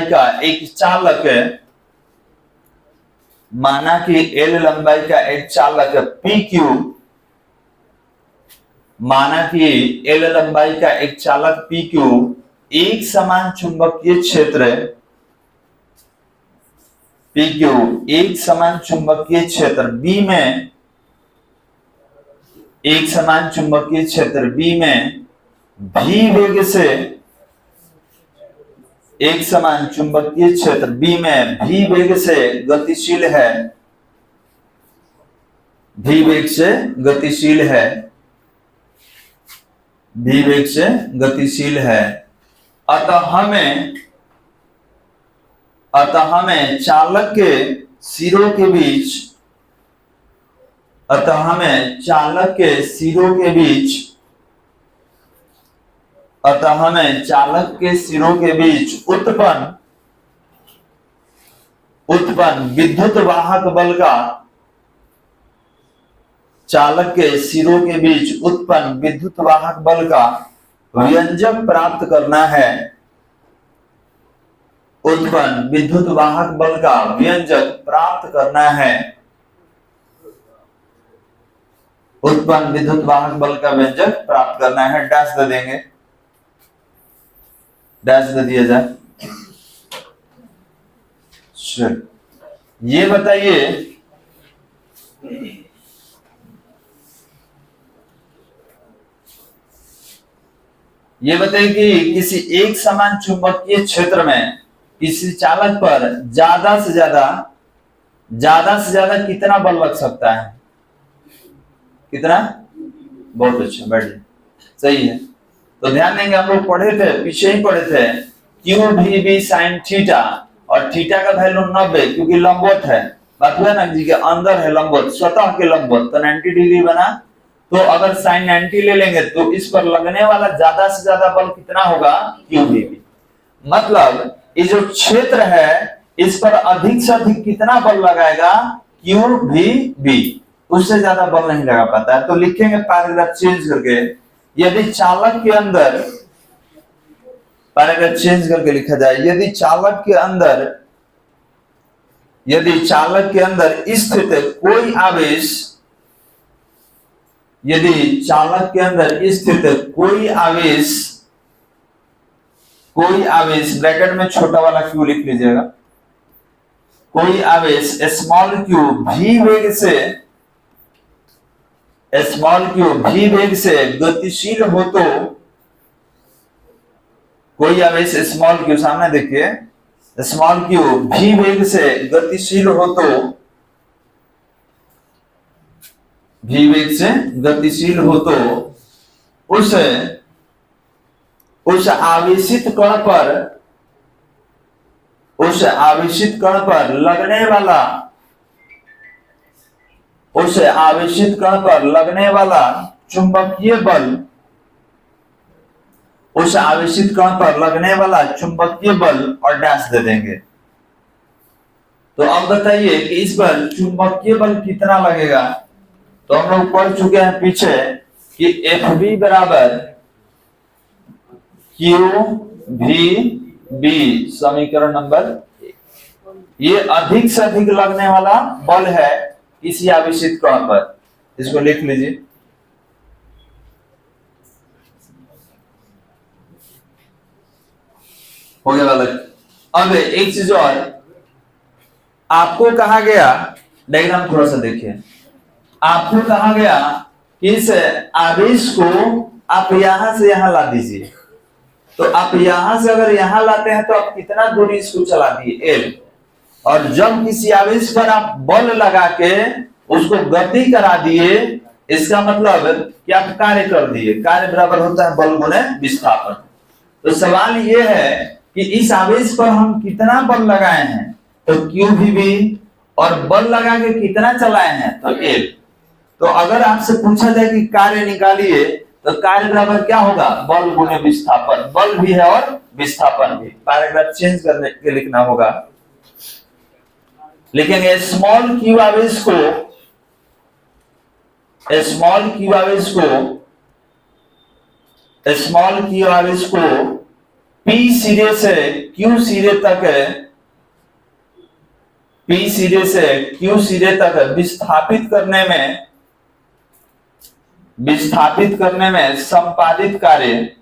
का एक चालक है, माना कि एल लंबाई का एक चालक पी क्यू, माना कि एल लंबाई का एक चालक पी क्यू एक समान चुंबकीय क्षेत्र, पी क्यू एक समान चुंबकीय क्षेत्र बी में, एक समान चुंबकीय क्षेत्र बी में भी वेग से, एक समान चुंबकीय क्षेत्र बी में भी वेग से गतिशील है, भी वेग से गतिशील है, भी वेग से गतिशील है। अतः हमें चालक के सिरों के बीच, अतः हमें चालक के सिरों के बीच, अतः हमें चालक के सिरों के बीच उत्पन्न विद्युत वाहक बल का, चालक के सिरों के बीच उत्पन्न विद्युत वाहक बल का व्यंजक प्राप्त करना है, उत्पन्न विद्युत वाहक बल का व्यंजक प्राप्त करना है, उत्पन्न विद्युत वाहक बल का व्यंजक प्राप्त करना है। डैश दे देंगे, डैश दे दिया जाए। ये बताइए कि किसी एक समान चुंबकीय क्षेत्र में किसी चालक पर ज्यादा से ज्यादा कितना बल लग सकता है? कितना? बहुत अच्छा, बढ़िया, सही है। तो ध्यान देंगे, हम लोग पढ़े थे, पीछे ही पढ़े थे, क्यू भी बी साइन थीटा, और थीटा का वैल्यू 90 क्योंकि लंबवत है, बात हुआ ना जी के अंदर है लंबवत, स्वतः के लंबवत, तो 90 डिग्री बना। तो अगर साइन 90 ले लेंगे तो इस पर लगने वाला ज्यादा से ज्यादा बल कितना होगा? क्यू भी बी। मतलब ये जो क्षेत्र है इस पर अधिक से अधिक कितना बल लगाएगा? क्यू भी बी, उससे ज्यादा बल नहीं लगा पाता है। तो लिखेंगे पैराग्राफ चेंज करके, यदि चालक के अंदर, पैराग्राफ चेंज करके लिखा जाए, यदि चालक के अंदर स्थित कोई आवेश, यदि चालक के अंदर स्थित कोई आवेश ब्रैकेट में छोटा वाला क्यू लिख लीजिएगा, कोई आवेश स्मॉल क्यू भी वेग से गतिशील हो तो, कोई आवेश स्मॉल क्यू, सामने देखिए, स्मॉल क्यू भी वेग से गतिशील हो तो, भी वेग से गतिशील हो तो उस आवेशित कण पर लगने वाला चुंबकीय बल, और डैश दे देंगे। तो अब बताइए कि इस पर चुंबकीय बल कितना लगेगा? तो हम लोग पढ़ चुके हैं पीछे कि एफ बी बराबर क्यू भी बी, समीकरण नंबर 1। ये अधिक से अधिक लगने वाला बल है किसी आवेशित कण पर, इसको लिख लीजिए। हो गया गलत। अब एक चीज और, आपको कहा गया, डायग्राम थोड़ा सा देखिए, आपको कहा गया कि इस आवेश को आप यहां से यहां ला दीजिए। तो आप यहां से अगर यहां लाते हैं तो आप कितना दूरी इसको चला दिए? एल। और जब किसी आवेश पर आप बल लगा के उसको गति करा दिए, इसका मतलब कि आप कार्य कर दिए। कार्य बराबर होता है बल गुणे विस्थापन। तो सवाल यह है कि इस आवेश पर हम कितना बल लगाए हैं? तो क्यू भी बी, और बल लगा के कितना चलाए हैं? तो एल। तो अगर आपसे पूछा जाए कि कार्य निकालिए, तो कार्य बराबर क्या होगा? बल गुणे विस्थापन। बल भी है और विस्थापन भी। पैराग्राफ चेंज करने के लिखना होगा, लिखेंगे स्मॉल क्यू आवेश को स्मॉल क्यू आवेश को पी सिरे से क्यू सिरे तक, पी सिरे से क्यू सिरे तक विस्थापित करने में संपादित कार्य,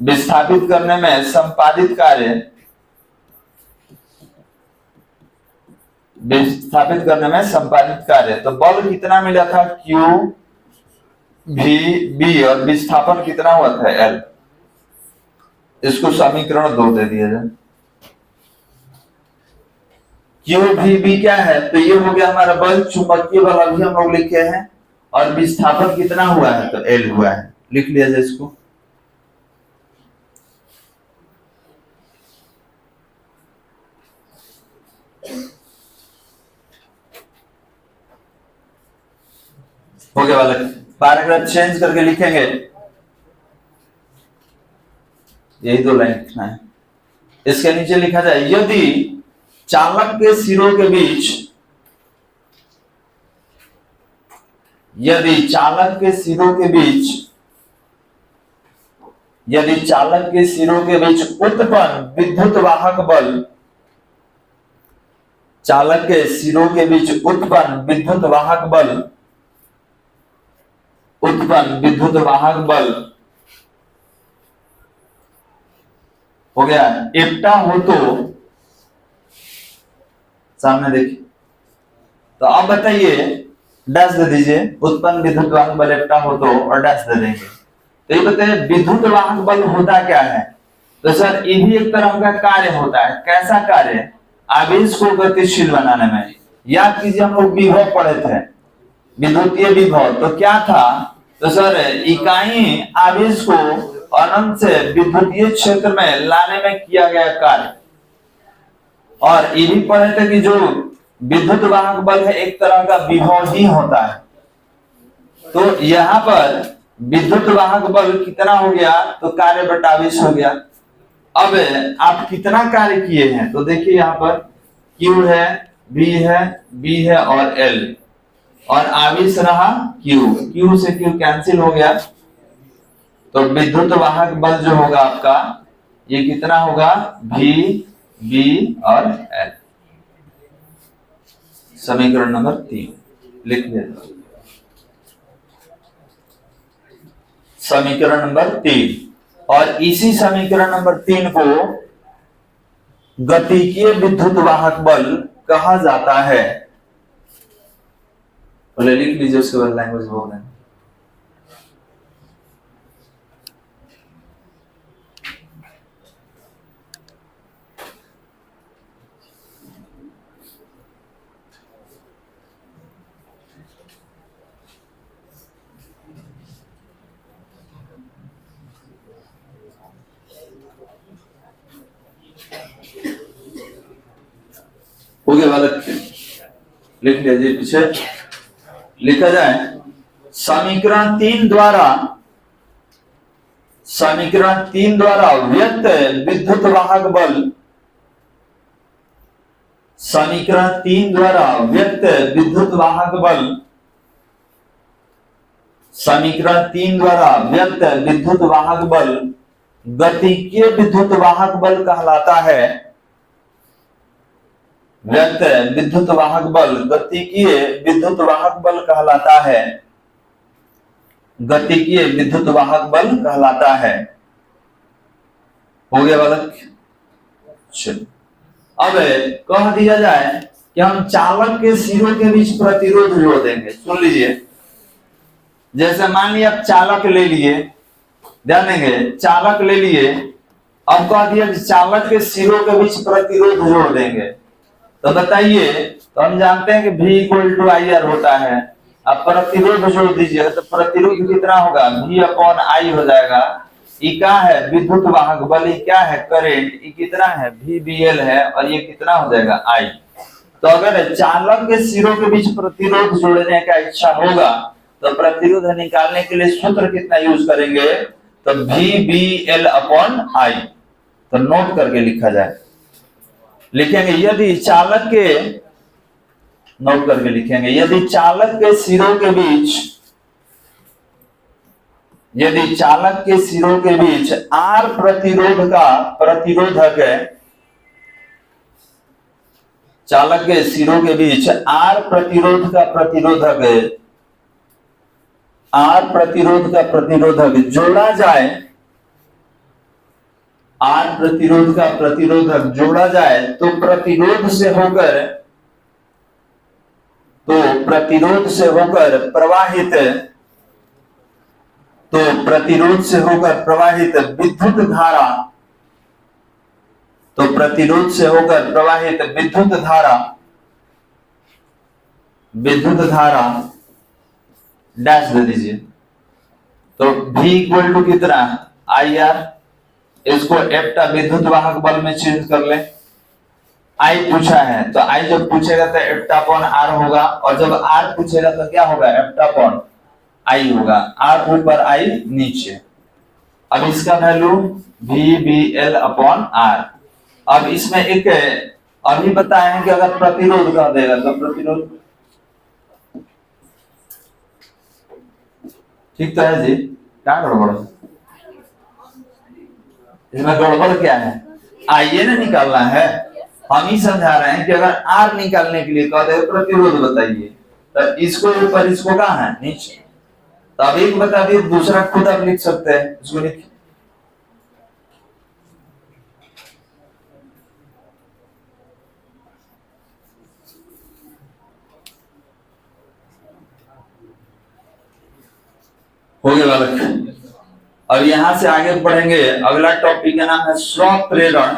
विस्थापित करने में संपादित कार्य, विस्थापित करने में संपादित कार्य। तो बल कितना मिला था Q भी बी और विस्थापन कितना हुआ था L। इसको समीकरण 2 दे दिया जाए। Q भी बी क्या है, तो ये हो गया हमारा बल, चुंबकीय बल अभी हम लोग लिखे हैं, और विस्थापन कितना हुआ है, तो L हुआ है। लिख लिया जाए इसको। हो गया वाला, पैराग्राफ चेंज करके लिखेंगे, यही 2 लाइन लिखना है। इसके नीचे लिखा जाए, यदि चालक के सिरों के बीच, यदि चालक के सिरों के बीच, यदि चालक के सिरों के बीच उत्पन्न विद्युत वाहक बल, चालक के सिरों के बीच उत्पन्न विद्युत वाहक बल, उत्पन्न विद्युत वाहक बल हो गया एकटा हो, तो सामने देखिए, तो अब बताइए, डैश दे दीजिए, उत्पन्न विद्युत वाहक बल एकटा हो तो, और डैश दे देंगे। तो ये बताइए विद्युत वाहक बल होता क्या है, तो सर ये भी एक तरह का कार्य होता है। कैसा कार्य, आवेश को गतिशील बनाने में। याद कीजिए हम लोग विभव पढ़े थे, विद्युतीय विभव, तो क्या था, तो सर इकाई आवेश को अनंत से विद्युतीय क्षेत्र में लाने में किया गया कार्य। और ये भी पढ़े थे कि जो विद्युत वाहक बल है एक तरह का विभव ही होता है। तो यहाँ पर विद्युत वाहक बल कितना हो गया, तो कार्य बटा आवेश हो गया। अब आप कितना कार्य किए हैं, तो देखिए यहाँ पर Q है, V है, B है और L, और आवेश रहा Q से Q कैंसिल हो गया। तो विद्युत वाहक बल जो होगा आपका, ये कितना होगा, V, B और L। समीकरण नंबर 3 लिख लिया। समीकरण नंबर 3, और इसी समीकरण नंबर 3 को गतिकीय विद्युत वाहक बल कहा जाता है। बोले लिख लीजिए, उसके बाद लैंग्वेज बोल रहे हैं। हो गया वाला, लिख लीजिए, पीछे लिखा जाए, समीकरण 3 द्वारा व्यक्त विद्युत वाहक बल, समीकरण 3 द्वारा व्यक्त विद्युत वाहक बल, समीकरण 3 द्वारा व्यक्त विद्युत वाहक बल गतिकीय विद्युत वाहक बल कहलाता है। व्यक्त विद्युत वाहक बल गतिकीय विद्युत वाहक बल कहलाता है, गतिकीय विद्युत वाहक बल कहलाता है। हो गया बालक। चलो अब कह दिया जाए कि हम चालक के सिरों के बीच प्रतिरोध जोड़ देंगे। सुन लीजिए, जैसे मान लिया आप चालक ले लिए, ध्यान देंगे, चालक ले लिए, अब कह दिया कि चालक के सिरों के बीच प्रतिरोध जोड़ देंगे। तो बताइए, तो हम जानते हैं कि V = IR होता है। अब प्रतिरोध जोड़ दीजिएगा तो प्रतिरोध कितना होगा, V/I हो जाएगा। ये क्या है, विद्युत वाहक बल, ये क्या है, करंट, ये कितना है, VBL है, और ये कितना हो जाएगा, I। तो अगर चालक के सिरों के बीच प्रतिरोध जोड़ने का इच्छा होगा तो प्रतिरोध निकालने के लिए सूत्र कितना यूज करेंगे, तो VBL/I। तो नोट करके लिखा जाए, लिखेंगे यदि चालक के, नोट करके लिखेंगे, यदि चालक के सिरों के बीच, यदि चालक के सिरों के बीच R प्रतिरोध का प्रतिरोधक है, चालक के सिरों के बीच R प्रतिरोध का प्रतिरोधक है, R प्रतिरोध का प्रतिरोधक जोड़ा जाए, R प्रतिरोध का प्रतिरोधक जोड़ा जाए तो प्रतिरोध से प्रवाहित विद्युत धारा डैश दे दीजिए। तो V इक्वल टू कितना, IR, इसको एप्टा विद्युत वाहक बल में चेंज कर ले। I पूछा है तो I जब पूछेगा तो एप्टा अपॉन R होगा, और जब R पूछेगा तो क्या होगा, एप्टा अपॉन I होगा। R ऊपर I नीचे। अब इसका वैल्यू VBL अपॉन R। अब इसमें एक अभी बताए हैं कि अगर प्रतिरोध का देगा तो प्रतिरोध ठीक तो है जी, क्या गड़बड़ है इसमें? गड़बड़ क्या है, आइए ना निकालना है। हम ही समझा रहे हैं कि अगर R निकालने के लिए कहते हैं प्रतिरोध बताइए, तो इसको ऊपर इसको कहाँ है, नीचे। तो अब एक बता दिए, दूसरा खुद आप लिख सकते हैं, इसको लिखिए। हो गया बालक। अब यहां से आगे बढ़ेंगे, अगला टॉपिक का नाम है स्वप्रेरण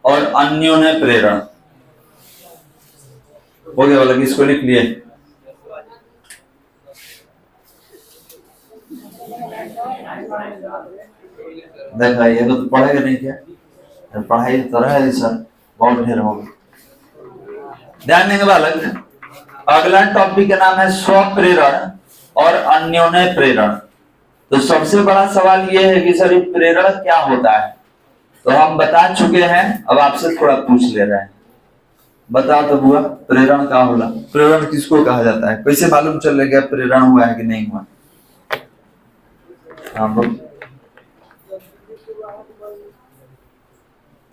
और अन्योन्य प्रेरण। हो गया बालक, इसको लिख लिए। देखा ये तो पढ़ेगा नहीं क्या, पढ़ाई तो रहा सर, बहुत ढेर हो गया। ध्यान देंगे बालक, अगला टॉपिक का नाम है स्वप्रेरण और अन्योन्य प्रेरण। तो सबसे बड़ा सवाल यह है कि सर प्रेरण क्या होता है, तो हम बता चुके हैं, अब आपसे थोड़ा पूछ ले रहे हैं। बताओ तो बुआ, प्रेरण क्या होला, प्रेरण किसको कहा जाता है, कैसे मालूम चलेगा प्रेरण हुआ है कि नहीं हुआ?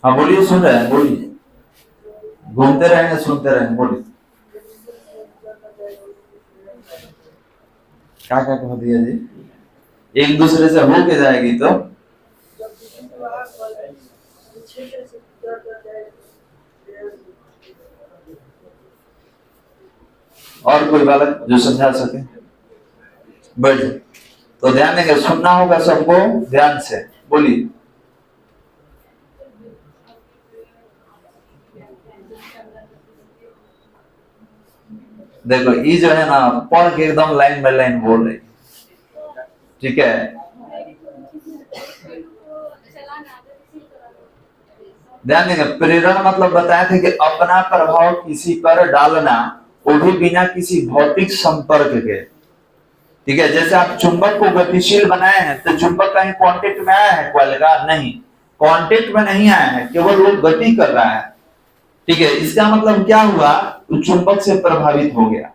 हाँ बोलिए, सुन रहे हैं, बोलिए, घूमते रहेंगे सुनते रहेंगे, बोलिए। क्या क्या कह दिया जी, एक दूसरे से हो के जाएगी तो और कोई बालक जो समझा सके बैठ। तो ध्यान देंगे, सुनना होगा सबको ध्यान से, बोलिए। देखो ये जो है ना, पढ़ के एकदम लाइन बाय लाइन बोल रही, ठीक है। ध्यान देंगे, प्रेरण मतलब बताए थे कि अपना प्रभाव किसी पर डालना, वो भी बिना किसी भौतिक संपर्क के, ठीक है। जैसे आप चुंबक को गतिशील बनाए हैं, तो चुंबक कहीं कांटेक्ट में आया है कॉइल का? नहीं, कांटेक्ट में नहीं आया है, केवल वो गति कर रहा है, ठीक है। इसका मतलब क्या हुआ, वो चुंबक से प्रभावित हो गया,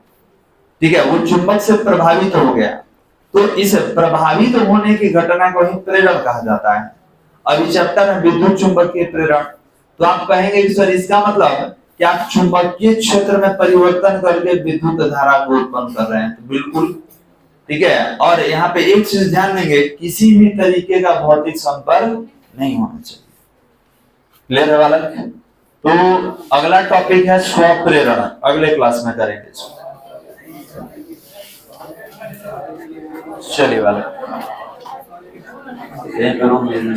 ठीक है, वो चुंबक से प्रभावित हो गया। तो इस प्रभावित होने की घटना को ही प्रेरण कहा जाता है। अभी चैप्टर है विद्युत चुंबकीय प्रेरण, तो आप कहेंगे कि सर इसका मतलब कि आप चुंबकीय क्षेत्र में परिवर्तन करके विद्युत धारा को उत्पन्न कर रहे हैं, तो बिल्कुल ठीक है। और यहाँ पे एक चीज ध्यान देंगे, किसी भी तरीके का भौतिक संपर्क नहीं होना चाहिए। क्लियर है बालक? तो अगला टॉपिक है स्वप्रेरण, अगले क्लास में करेंगे। चलिए बालक, यहीं पे रोक लीजिए।